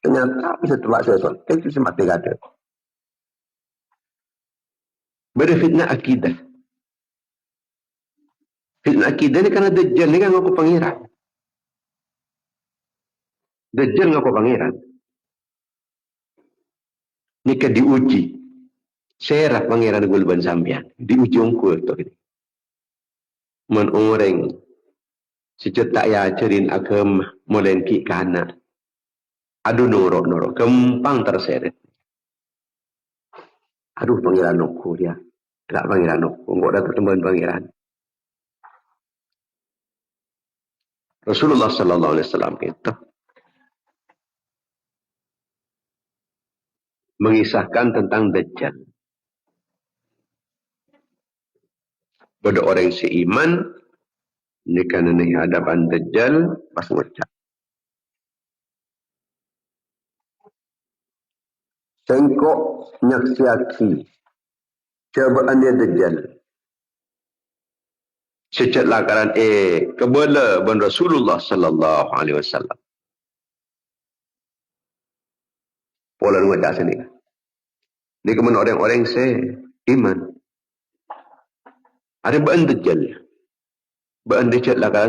Ternyata bisa terpaksa son. Itu semati kata. Beda fitnah akidah. Fitnah akidah ni karena dajjal ni kan ngaku pangeran. Dajjal ngaku pangeran. Ni kan diuji. Serah pangeran gulban sambian. Diuji ongkul tu. Orang secetak ya cerin agam molenki kana. Aduh norok. Kempang terseret. Aduh pangeran nokku dia. Tak pangeran nokku. Enggak ada pertemuan pangeran. Rasulullah sallallahu alaihi wasallam kita mengisahkan tentang Dajjal. Pada orang yang seiman ni kan ni hadapan Dajjal pas ngucap. Sengkok nyaksiaki cobaan dia Dajjal. Sejak lakaran kebala ban Rasulullah sallallahu alaihi wasallam. Pola ngucap sini. Ni kemen orang-orang seiman. Ada baan Dajjal. Baan Dajjal lakaran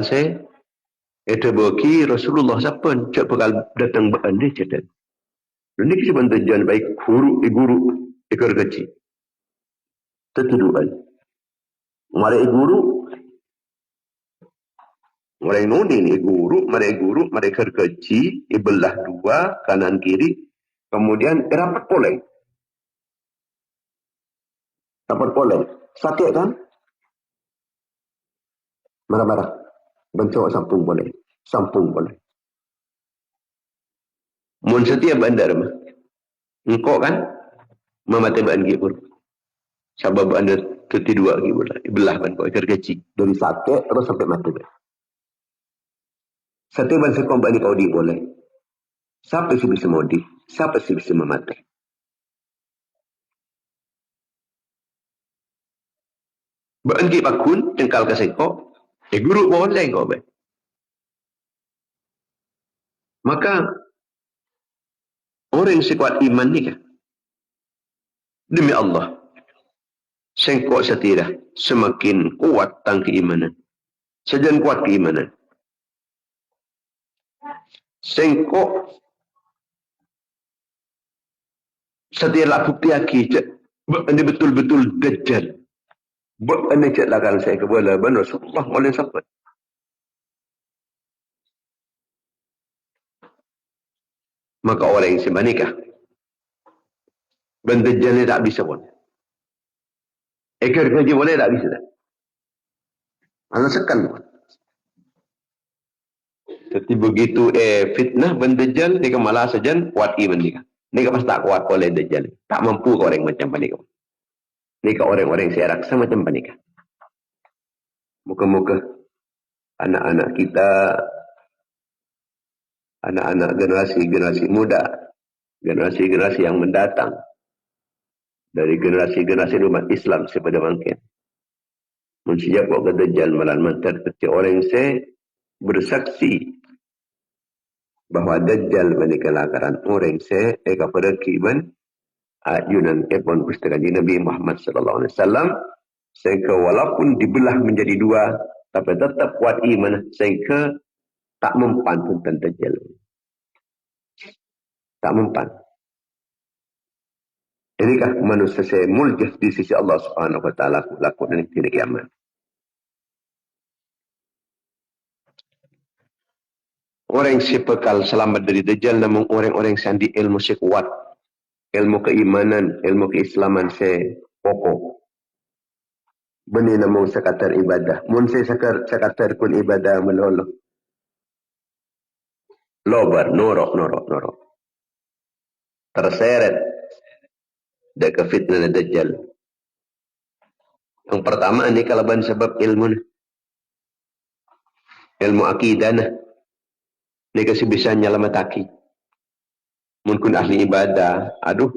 itu bagi Rasulullah siapa cak bakal datang baan Dajjal. Ini kisah Dajjal baik guru ekor kecil. Tertuduhan. Mari guru mari nuni ni guru, mari ekor kecil, ibelah dua kanan kiri, kemudian rapat poleng. Rapat poleng. Sakit kan? Marah-marah. Bencok sampung boleh. Mun setiap bandar mah. Engkau kan memati ban gibur. Sabab bandar ketiga gibur lah. Belah ban kau ekor kecil. Dari sakit terus sampai mati. Setiap ban sekom ban kau di boleh. Siapa sih bisa modi? Siapa sih bisa memati? Ban gibakun cengkal ke seko. Guru boleh kau ben. Maka orang yang sekuat iman ni kan. Demi Allah. Sengkok setira. Semakin kuat tang keimanan. Sejan kuat keimanan. Sengkok setira bukti aki. Ini betul-betul Dajjal. Ini cek lakan saya kebala. Benar Rasulullah oleh sahabat. Maka orang yang sebanikah. Dajjal ni tak bisa pun. Ekor kerja boleh tak bisa tak? Anak sekan pun. Jadi begitu fitnah Dajjal ni malah saja kuat iman ni. Ni pas tak kuat oleh Dajjal. Tak mampu ke orang macam panik. Ni ke orang-orang yang saya raksa macam panik. Muka-muka anak-anak kita, anak-anak generasi-generasi muda, generasi-generasi yang mendatang, dari generasi-generasi umat Islam sepada mungkin. Sejak waktu Dajjal malam terpeti orang yang bersaksi bahawa Dajjal menikah orang yang kepada kiban ayunan ebon pustaka Nabi Muhammad sallallahu alaihi wasallam, sehingga walaupun dibelah menjadi dua, tapi tetap kuat iman, sehingga tak mempan tentang Dajjal. Tak mempan. Inikah manusia saya muljah di sisi Allah Subhanahu wa taala laku dan tidak kiamat. Orang yang bekal selamat dari Dajjal namun orang-orang yang di ilmu kuat, ilmu keimanan, ilmu keislaman saya pokok. Benih namun sekatar ibadah. Mun saya sekatar kun ibadah meloloh. Lobar, norok. Terseret dari fitnah Dajjal. Yang pertama ini kalaban sebab ilmu. Ilmu akidah. Ini kasi bisa nyalamataki. Mungkin ahli ibadah. Aduh.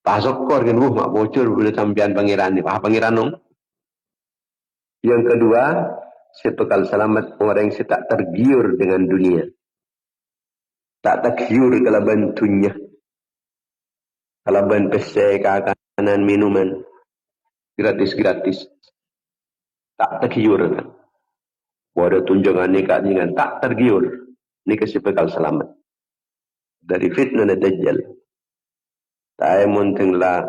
Pasokor kan. Mak bocor. Udah tampian pangeran ni. Pangeran nong. Yang kedua. Sepekal selamat orang yang tak tergiur dengan dunia. Tak tergiur kalaban dunia. Kalaban pesek, kanan, minuman. Gratis. Tak tergiur kan. Wadah tunjangan nikah dengan tak tergiur. Ini kesepekal selamat. Dari fitnah dan Dajjal. Tak muntenglah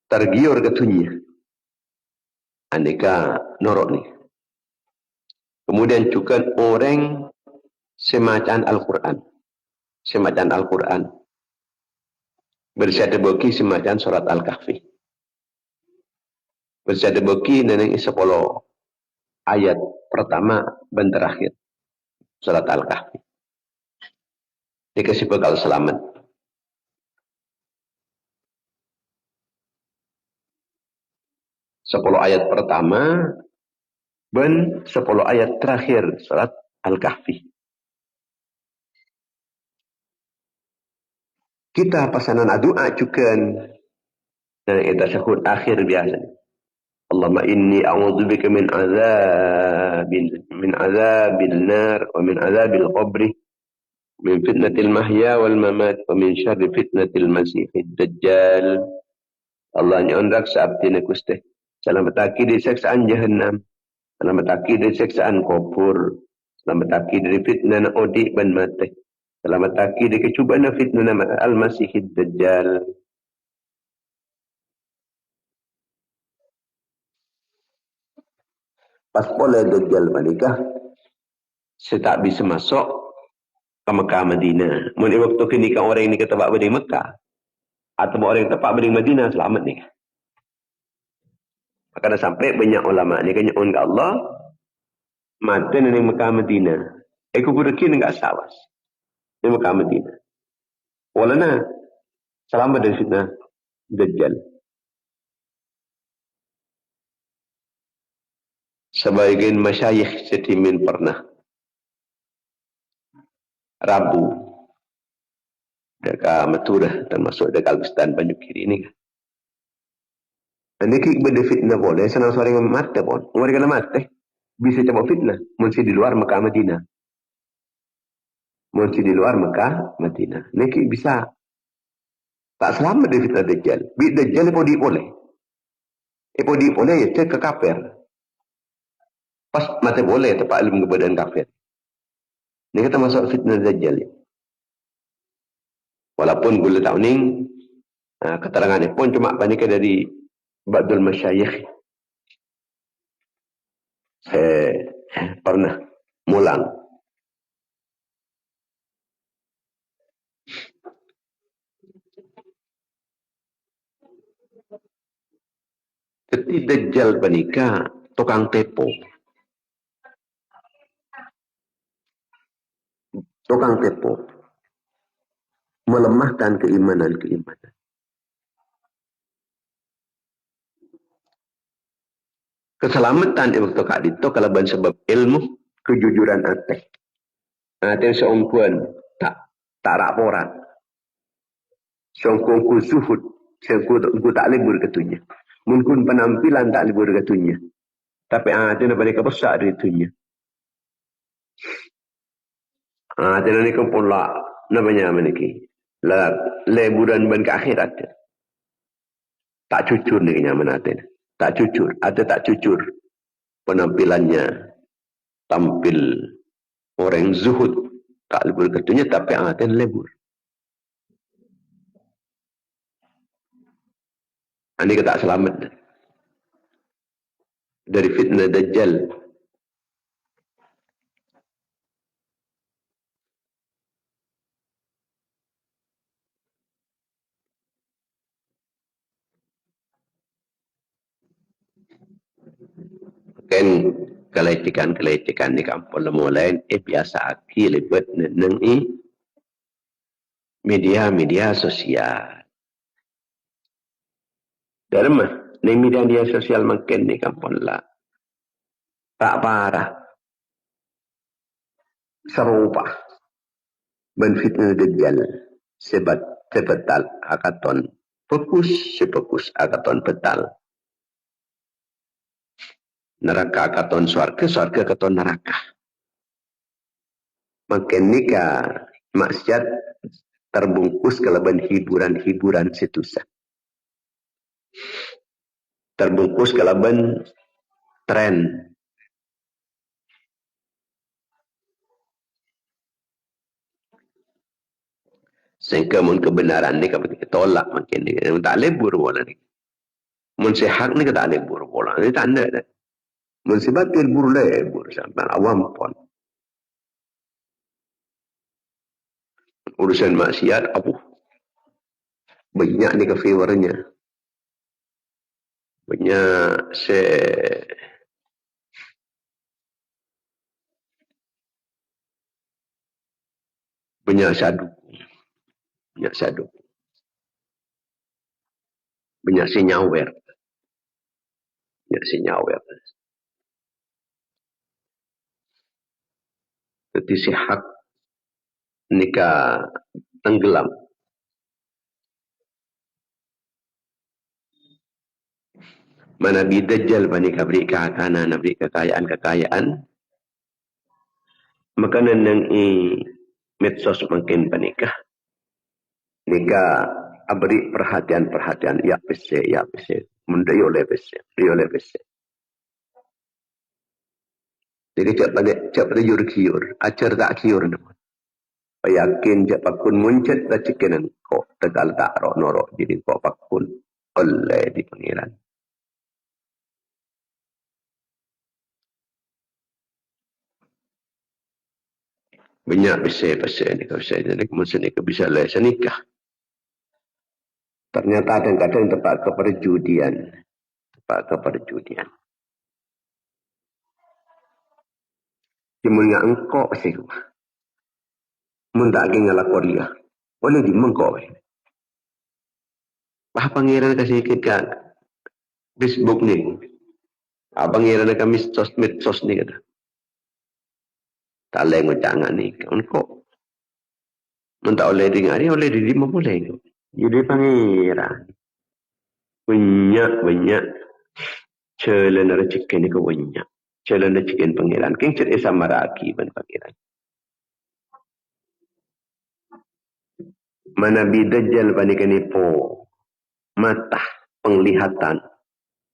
tergiur ke dunia. Aneka norok ni. Kemudian juga orang semacam Al-Quran. Semacam Al-Quran. Bersyadah bagi semacam surat Al-Kahfi. Bersyadah bagi neneng 10 ayat pertama dan terakhir surat Al-Kahfi. Dikasih bekal selamat. Sepuluh ayat pertama dan 10 ayat terakhir surat Al-Kahfi. Kita pasanan doa juga dan kita syukur akhir biasa. Allahumma inni a'udzubika min azabil nar wa min azabil qabri min fitnatil mahya wal mamat wa min syarri fitnatil masihid dajjal. Allah nyandak sabtina kuste. Selamataki dari siksaan jahannam. Selamataki dari siksaan kubur. Selamataki dari fitnah odi ban mati. Selamataki dari kecubaan fitnah al-masihid dajjal. Pas boleh Dajjal menikah, saya tak bisa masuk ke Mekah Madinah. Mungkin waktu kini kan orang ini ketempat berdiri Mekah. Atau orang yang tempat berdiri Madinah, selamat ni. Maka dah sampai banyak ulama ni kan nyuun ke Allah, mata ni Mekah Madinah. Aku berkini enggak sawas. Ni Mekah Madinah. Walana, selamat dari fitnah Dajjal. Sebagian masyayikh setimin pernah Rabu dekat Maturah termasuk dekat Al-Bustan Banyu Kiri ni kan. Ini benda fitnah boleh senang suara yang mati pun. Orang kena mati bisa coba fitnah. Mesti di luar Mekah Madinah. Mesti di luar Mekah Madinah. Ini bisa tak selamat dari fitnah Dajjal. Dajjal pun boleh. Pun boleh ya cek ke kafir. Pas mati boleh tempat ilmu keberadaan kafir. Ini kita masuk fitnah Dajjal. Walaupun gula tahun ini keterangannya pun cuma banyak dari Ba'dul Masyayikh. Saya pernah mulang. Ketika Dajjal menikah, tukang tepo. Tukang tepo. Melemahkan keimanan. Keselamatan waktu kak itu kalau sebab ilmu kejujuran hati. Hati seumpuan tak raporan. Seumpuan ku zuhud. Seumpuan ku tak libur ketunya. Mungkin penampilan tak libur ketunya. Tapi hati nak balik besar dari itunya. Hati ni kan pula namanya meniki. Leburan ban ke akhirat. Tak cucur ni kenyaman hati. Tak cucur. Hati tak cucur. Penampilannya tampil orang zuhud. Tak libur ketunya tapi hati lebur. Ini kita selamat dari fitnah Dajjal. Kan kelecikan di kampung lemu lain biasa aki lebet neneng media sosial. Dalam ni media sosial makin di kampung lah. Tak parah. Serupa. Ben fitnah Dajjal. Sebetal akaton. Sepekus akaton betal. Neraka akaton surga akaton neraka. Makin nikah maksiat terbungkus kelebihan hiburan situsa. Terbungkus kelebihan tren. Sehingga mun kebenaran ni kita tolak makin ni. Tak lebur bola ni. Mun sehat ni tak lebur bola. Ni tanda dah. Mun sebatil buru lebur sampai awam pun. Urusan maksiat apa? Banyak ni kefavornya. Banyak banyak sadu. Banyak sadu. Banyak senyawer. Banyak senyawer. Jadi sihat nikah tenggelam. Mana bidajjal panika beri kekanan, beri kekayaan. Makanan yang medsos makin panikah. Nikah beri perhatian. Ya pese. Munda yo le pese. Jadi cak pada kiur. Acar tak kiur namun. Yakin cak pakun muncet tak cikinan kok tegal tak norok. Jadi kok pakun oleh di pengiran. Banyak besar ni kalau saya jadi kemudian ni bisa les nikah. Ternyata kadang-kadang tempat keperjudian. Cuma engkau sih. Mun tak lagi ngalak Korea. Boleh di mengkau. Pangeran kasih kita Facebook ni. Pangeran nak medsos ni kata. Tak boleh jangan ni. Engkau. Mun tak boleh dengar ni, boleh di mana boleh. Jadi pangeran. Banyak. Celan rezeki ni kau banyak. Celan rezeki pangeran. King cer sama raki pangeran. Mana bidajjal panikan ipo. Mata penglihatan.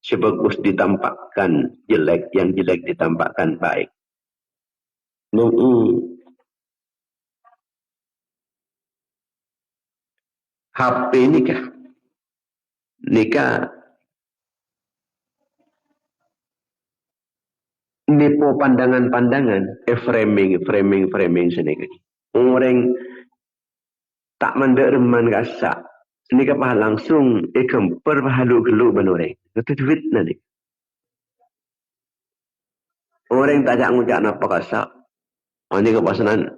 Sebagus ditampakkan jelek, yang jelek ditampakkan baik. HP nikah nipo pandangan framing sedikit. Orang tak menderman kasak. Nikah langsung kemper halu-gelu benoreng. Itu fitnah ni. Orang tak jak ngucap apa kasak. Ini kepasanan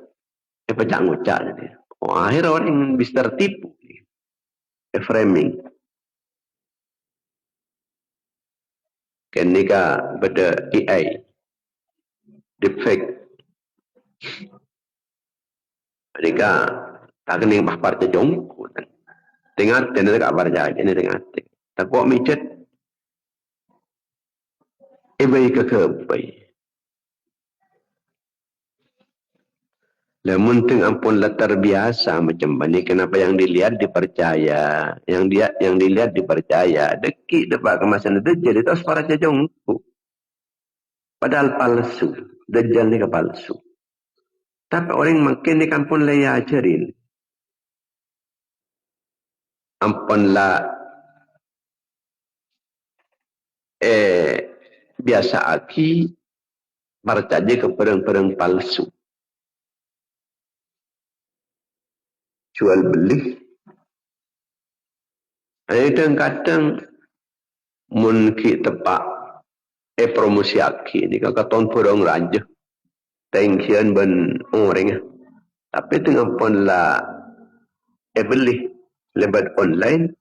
pecah ngucap jadi. Akhir orang bisa tertipu. Framing. Kenika beda AI deepfake kenika tak kening mahpar jong dengar tenar ka barja ini dengar tak kok micet ibai ke bai lamun teng ampun latar biasa macam ni kenapa yang dilihat dipercaya yang dilihat dipercaya deki depak kemasan dajjal itu asfara jong padahal palsu dajjal ni ke palsu tapi orang makin ni kampun laya ajarin ampun la biasa aki percaya ke perang-perang palsu jual beli kadang-kadang mun ki tepak promosi aki ni kakak tahun perang raja tengkian ben orang tapi tengah pun la beli lebat online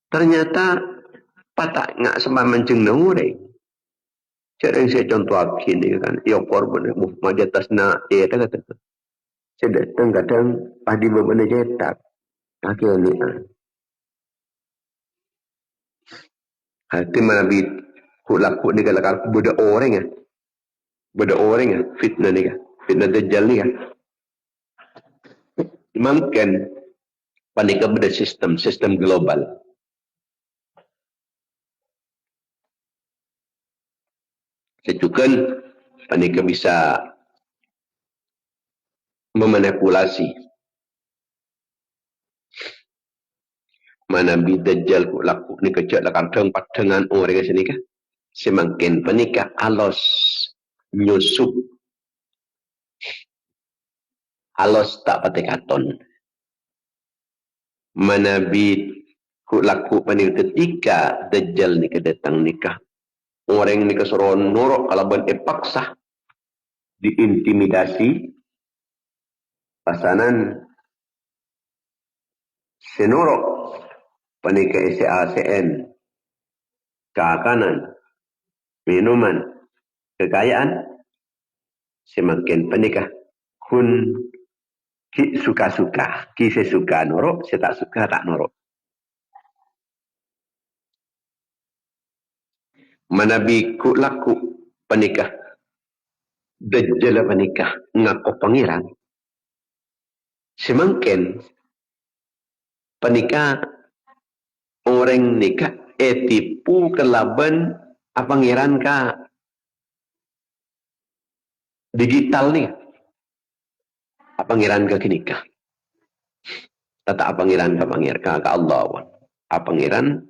ternyata patak ngak sama menceng orang cara saya contoh aki ni kan ia korban muhmad di atas na kata saya datang kadang padi berbenda cetak aki ni hati Nabi laku ni kalau beda orang fitnah ni kan fitnah dajjal ni kan mungkin panika beda sistem global sejukan panika bisa memanipulasi mana bi dajjal ku laku ni kecak lakang dengan orang sini kan semakin panika alos nyusup alos tak pati katon mana bi ku laku panika ketika dajjal ni kedatang nikah orang ni kesuruhan norok kalau ben paksa diintimidasi pasanan senorok panika SACN keakanan minuman kekayaan semakin panika kun ki suka-suka ki sesuka norok saya tak suka tak norok manabi ku laku panikah dajjal panikah ngaku pangeran semakin panikah orang nikah tipu kelaban pangeran ka digital ni pangeran ka kinikah tata pangeran ka Allah pangeran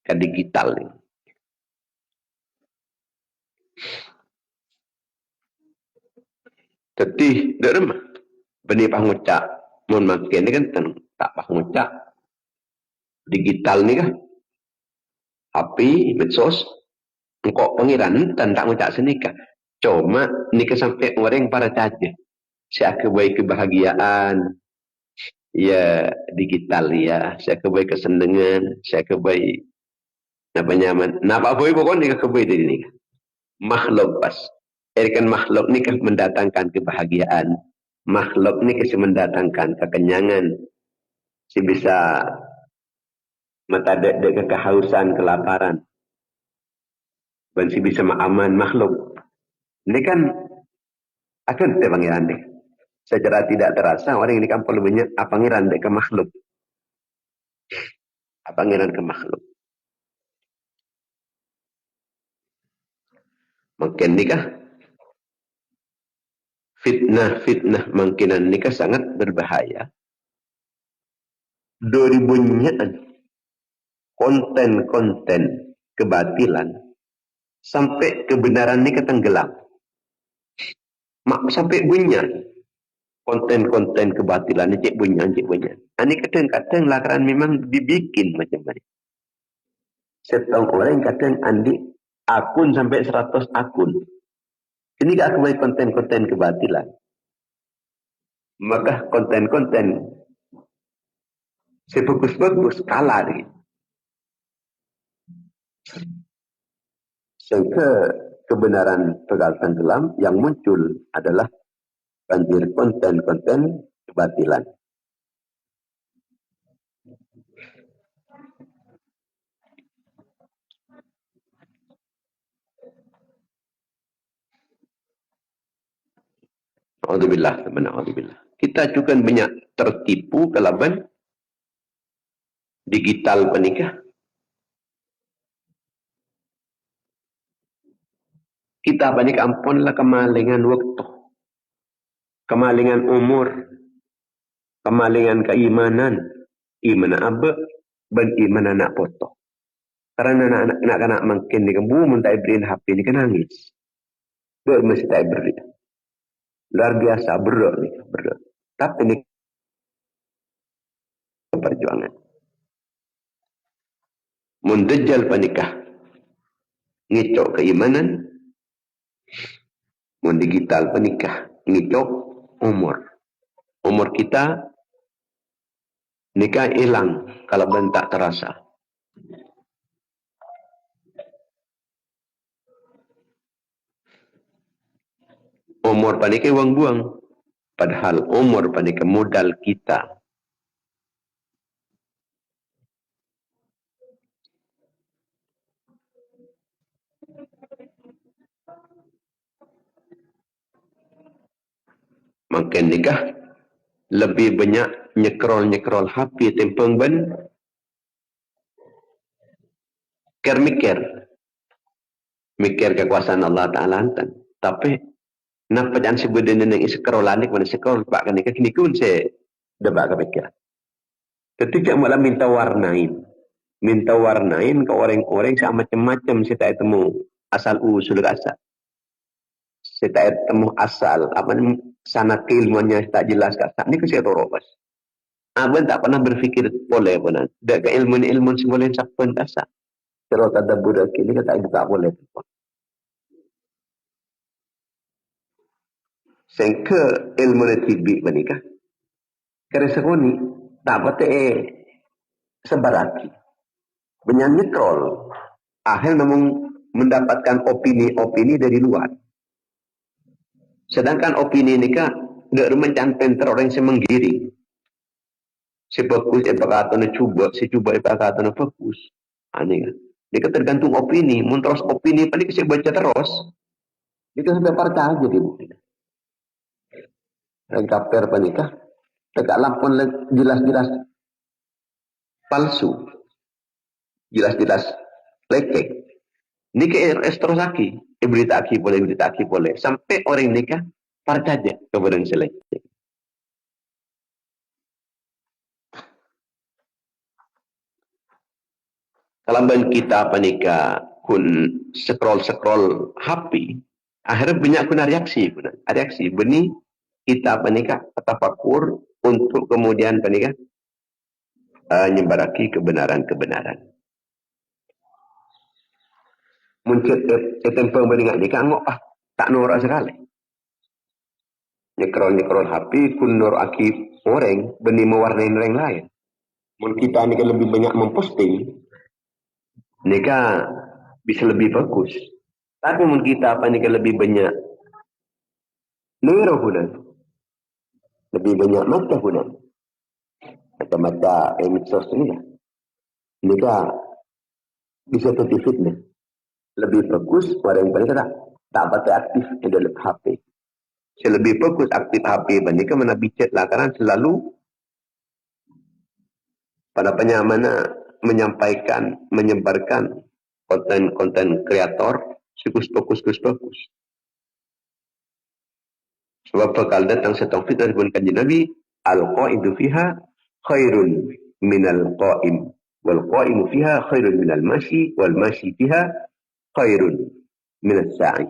ka digital ni tetih derem beni pangucap mun makin ni kan tak pangucap digital ni kah api medsos engkau pangeran dan tak ngucap senikah cuma nikah sampai orang para caca saya kebaik kebahagiaan ya digital ya saya kebaik kesenangan saya kebaik apa nyaman napa boy pokoknya nikah kebaik dari nikah makhluk pas kan makhluk nikah mendatangkan kebahagiaan makhluk nikah mendatangkan kekenyangan si bisa mata dek kehausan kelaparan dan si bisa aman makhluk ini kan akan pangeran dek secara tidak terasa orang ini kan perlu banyak pangeran dek ke makhluk pangeran ke makhluk mungkin nikah fitnah mungkinan nikah sangat berbahaya 2000-nyaan konten-konten kebatilan sampai kebenaran ini ketenggelam sampai bunyi konten-konten kebatilan ini cek bunyi ini kadang-kadang lakaran memang dibikin macam mana setahun orang kadang andi akun sampai 100 akun ini gak kebaik konten-konten kebatilan maka konten-konten sebagus-bagus kalah Sehingga kebenaran pegal tenggelam yang muncul adalah banjir konten-konten kebatilan. Alhamdulillah. Kita juga banyak tertipu kelaban digital penikah. Kita panik ampunlah kemalingan waktu, kemalingan umur, kemalingan keimanan, iman abe, dan iman anak foto. Karena anak-anak makin di kembu, minta beriin HP ini kan nangis. Dia mesti tak beri. Luar biasa, berat nih, berat. Tapi ini perjuangan. Mundajjal panikah, ngicok keimanan, digital penikah, ngicok umur. Umur kita nikah hilang kalau bentak terasa. Umur panikah uang buang. Padahal umur panikah modal kita. Makin nikah lebih banyak nyekrol HP tempeng ben mikir kekuasaan Allah Ta'ala antan. Tapi napa jangan sebutin yang scrollan ni kemudian scroll pak kan nikah kini kun saya debak kepikiran. Ketika malah minta warnain ke orang-orang sama macam-macam saya tak temu asal usul asal. Saya tak temu asal apa sanad keilmuannya tak jelas kata. Ini saya torobas. Abang tak pernah berpikir boleh pun. Dak ke ilmu semboleh sakpen kasa. Kalau tak budak ini kata buka boleh. Sehingga ilmu tibi menikah. Kerana sekoni tak patut sebaraki. Benyanyi troll. Akhir namun mendapatkan opini dari luar. Sedangkan opini ini kan tidak mencantum orang yang menggiring. Si fokus kata coba, si coba kata fokus. Aneh kan. Dia tergantung opini. Mun terus opini paling saya baca terus. Dia sampai percaya jadi bukti. Dan kaper panikah. Tegak lampun jelas-jelas palsu. Jelas-jelas lekek. Nikah terus lagi. Berita aki boleh. Sampai orang nikah percaya kepada selektif. Kalau kita panika kun scroll HP, akhirnya banyak kuna reaksi benih kita panika tafakur untuk kemudian panika nyebaraki kebenaran. Muncul tempeng benih nikah ngok tak norak sekali. Nyekrol HP kun noraki orang benih mewarnai orang lain. Mun kita ini lebih banyak memposting, nikah bisa lebih bagus. Tapi mun kita lebih banyak bulan, lebih banyak mata bulan, mata medsos ini ya. Nikah bisa jadi fitnah. Lebih bagus orang yang tak baca aktif di dalam HP. Lebih bagus aktif HP bandingkan mana bicat lah karena selalu pada penyamana menyebarkan konten kreator fokus. Sebab bakal datang satu fitnah dari kanjeng Nabi, al-qa'idu fiha khairun minal qa'im wal qa'imu fiha khairun minal mashi wal mashi fiha khairun minal sa'i.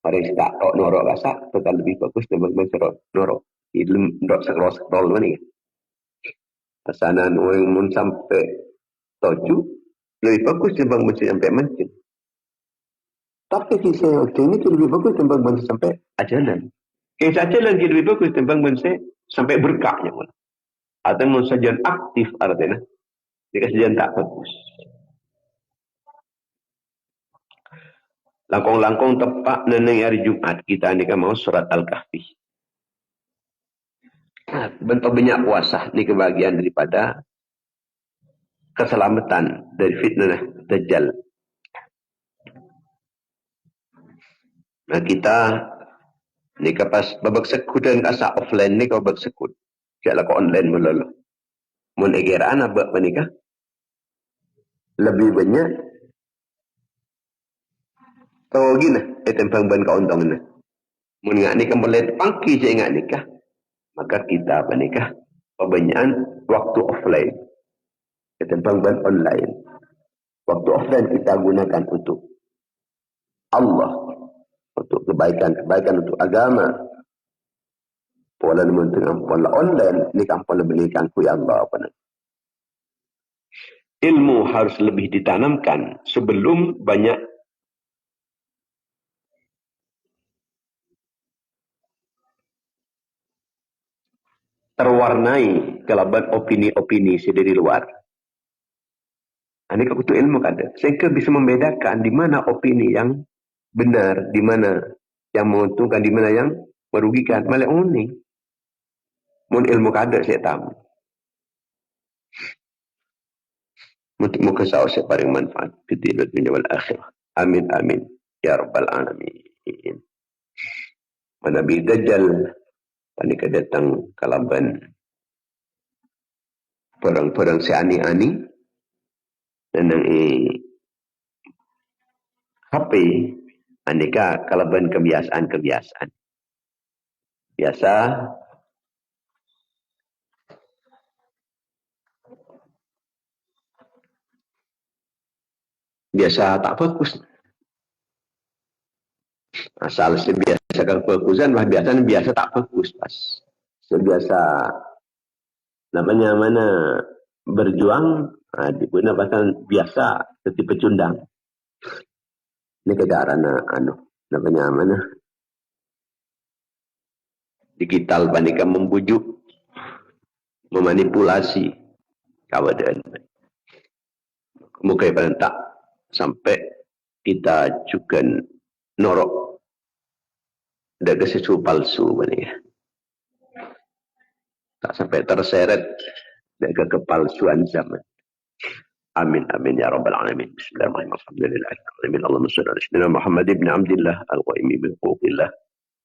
Orang yang tak norok rasa bakal lebih bagus daripada norok. Ilmu ndok scroll mana ya? Pesanan orang mun sampai tujuh lebih bagus timbang mesti sampai mancing. Tapi kisah ini lebih bagus timbang mesti sampai ajalan. Kisah ajalan lebih bagus timbang mesti sampai berkahnya pun. Atau mun sajian aktif artinya. Jika sajian tak bagus. Langkong-langkong tepat neneng hari Jumat kita ni kan mau surat Al-Kahfi. Bentuk banyak puasa ni kebahagiaan daripada keselamatan dari fitnah Dajjal. Nah kita ni pas babak sekut dan asa offline ni kau babak sekut. Kalau kau online melulu. Mun egeraan apa nikah? Lebih banyak tahu gina tempang ban kau untang ni. Mun ngak nikah boleh pangki je ngak nikah. Maka kita nikah kebanyakan waktu offline. Tempang ban online. Waktu offline kita gunakan untuk Allah, untuk kebaikan untuk agama. Pola dengan pola online ni kan pola belikan ku Allah apa nak. Ilmu harus lebih ditanamkan sebelum banyak terwarnai kelaban opini-opini dari luar. Ini kebutuhan ilmu kada. Sehingga bisa membedakan di mana opini yang benar, di mana yang menguntungkan, di mana yang merugikan. Malah unik. Mun ilmu kada saya tahu. Untuk muka sahur saya paling manfaat. Fidil dunia wal akhirah. Amin amin. Ya Rabbal Alamin. Nabi Dajjal panika datang kalaban perang-perang si ani-ani dan yang HP aneka kalaban kebiasaan-kebiasaan. Biasa tak fokus. Asal sebiasa kan fokusan, biasa tak fokus pas. Sebiasa namanya mana berjuang, dipuna pasal biasa seperti pecundang. Ini kedarana namanya mana digital panika membujuk, memanipulasi keadaan. Mungkin paling tak sampai kita juga norok ada sesuatu palsu panika. Tak sampai terseret dengan kepalsuan zaman. Amin amin ya rabbal alamin. Bismillahirrahmanirrahim. Allahumma shalli ala sayyidina Muhammad ibn Abdullah al-Qaimi bi huquqillah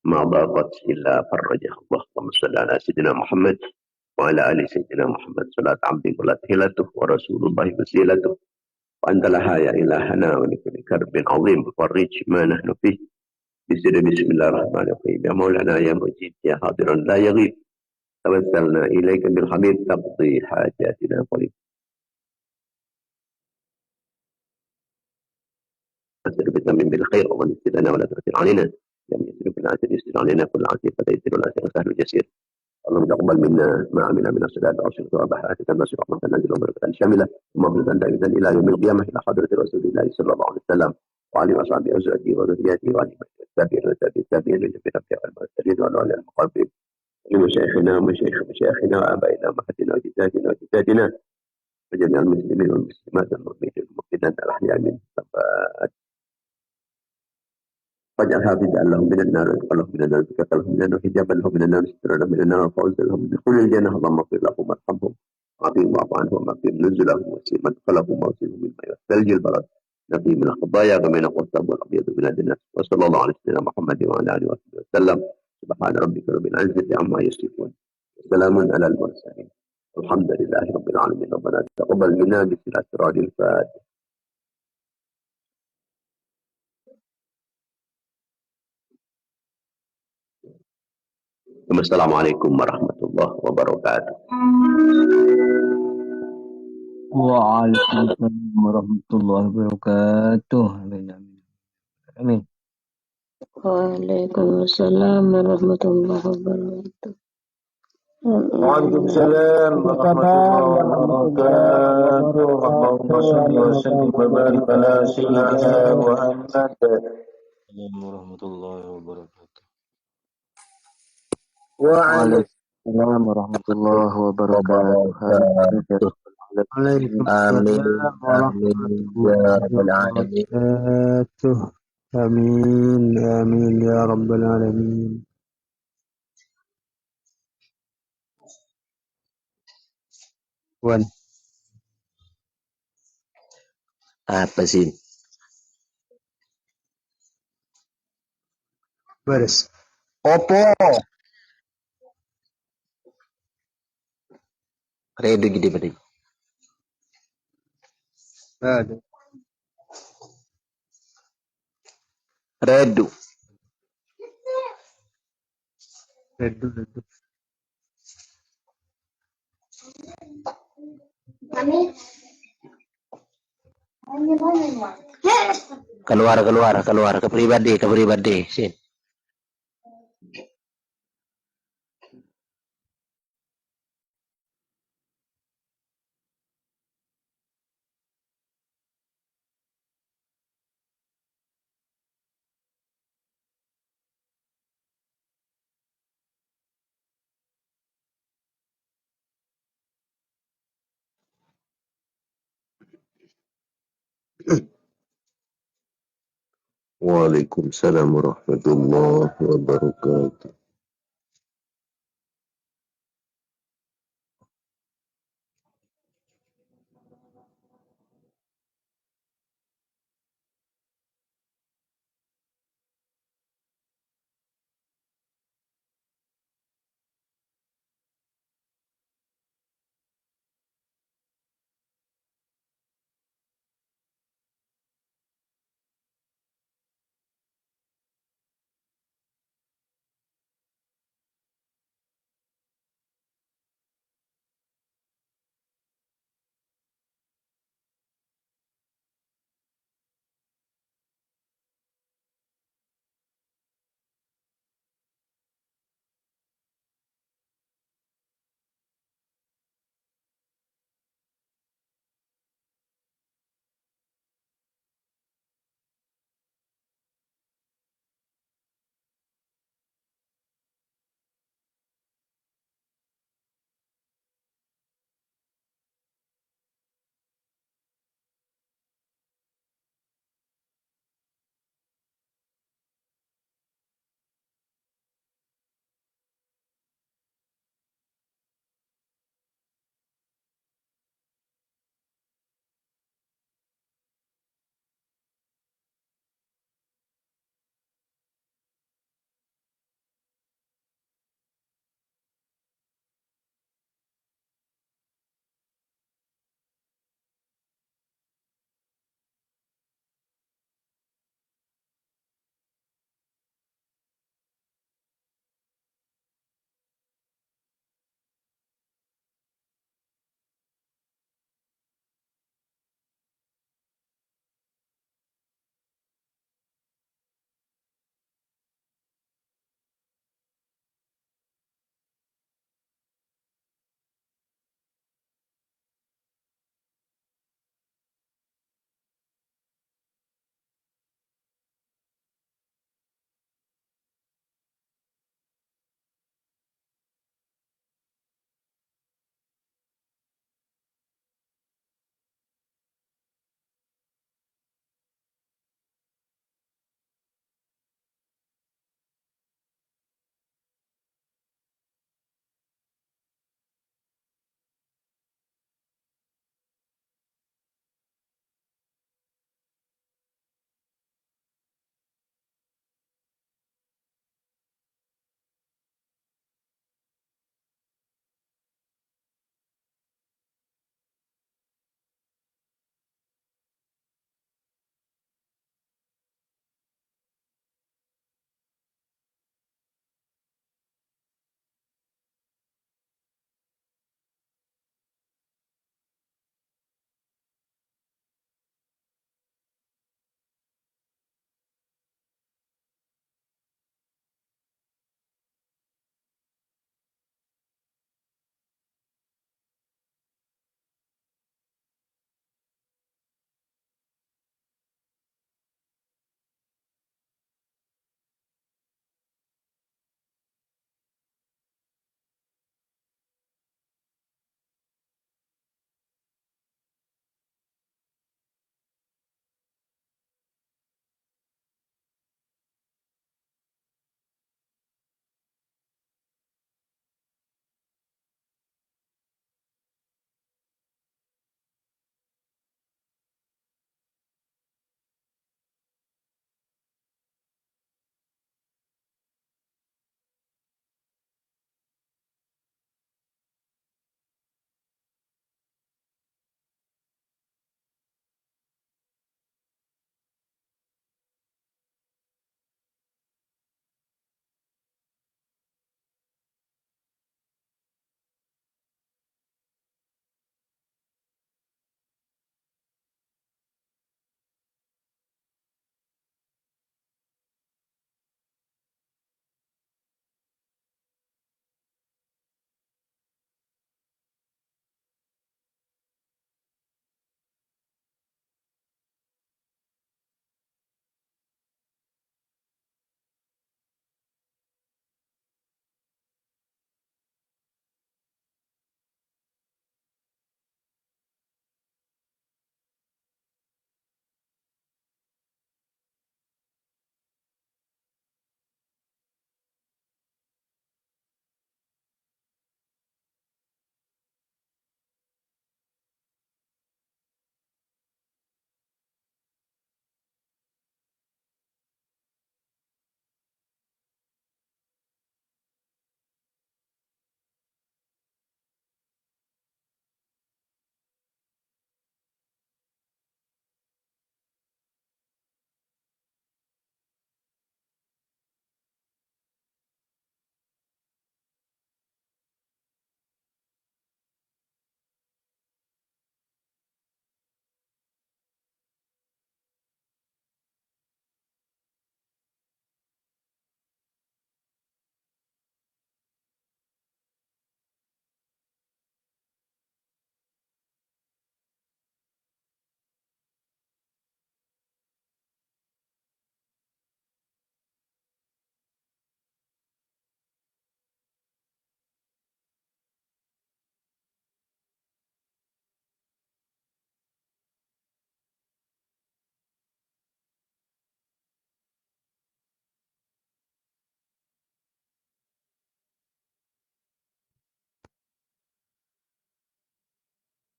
ma daqat illa farajah Allah. Allahumma shalli ala sayyidina Muhammad wa ala ali sayyidina Muhammad salat abdi wa hilatuh wa rasulullah wasilatuh wa antalaha ya ilahana wa likulli karbin azim farij ma nahnu fih. Bismillahirrahmanirrahim. Ya Maulana ya Mujib ya hadiran la yaghib. توسلنا إليك بالحبيب تقضي حاجاتنا قريب. أسر بتمم بالخير ونسر لنا ولا تؤثر علينا. لم يسر في العسر يسر علينا كل عسير فتيسر العسير سهل الجسير. اللهم تقبل منا ما عمل من الصلاة والصلاة وبحثك المسيح رحمة نزل وبركة شاملة ومغفرة دائمة إلى يوم القيامة إلى حضرة رسول الله صلى الله عليه وسلم وعلى وصحبه وزوجه وذريته وعلى التابعين والتابعين لجميع الأنبياء والمرسلين وعلى المقربين لمشايخنا ومشايخنا وآبائنا وأمهاتنا وجداتنا وجداتنا وجميع المسلمين والمسلمات والمؤمنين والمؤمنات الأحياء منهم والأموات. واجعل حافظا لهم من النار واتقوا من النار وزكاة لهم من النار وحجابا لهم من النار وسترا لهم من النار وفوزا لهم بدخول الجنة. اللهم اغفر لهم وارحمهم وعافهم واعف عنهم ومغفر نزلهم وسيء مدخلهم ووسيلهم مما يثلج البرد نقي من الخطايا كما ينقى الثوب الأبيض من الدنس. وصلى الله على سيدنا محمد وعلى آله وصحبه وسلم. سبحان ربك رب العزة عما يصفون وسلام على المرسلين الحمد لله رب العالمين. ربنا تقبل منا بسم الأسرار الفاتحة. السلام عليكم ورحمة الله وبركاته. Waalaikumsalam warahmatullahi wabarakatuh. Amin amin. Amin. Waalaikumsalam warahmatullahi wabarakatuh. Waalaikumsalam warahmatullahi wabarakatuh. Allahumma shalli wa sallim wa barik ala sayyidina Muhammad. Warahmatullahi wabarakatuh. Waalaikumsalam warahmatullahi wabarakatuh. Amin. Amin. Ya Rabbal Alamin. آمين آمين يا رب العالمين. Wan, Apa sih? beres. Opo. Redo gede pada. Ada. Redo. Redu, redu. Keluar keluar keluar ke pribadi sih. Waalaikumsalam warahmatullahi wabarakatuh.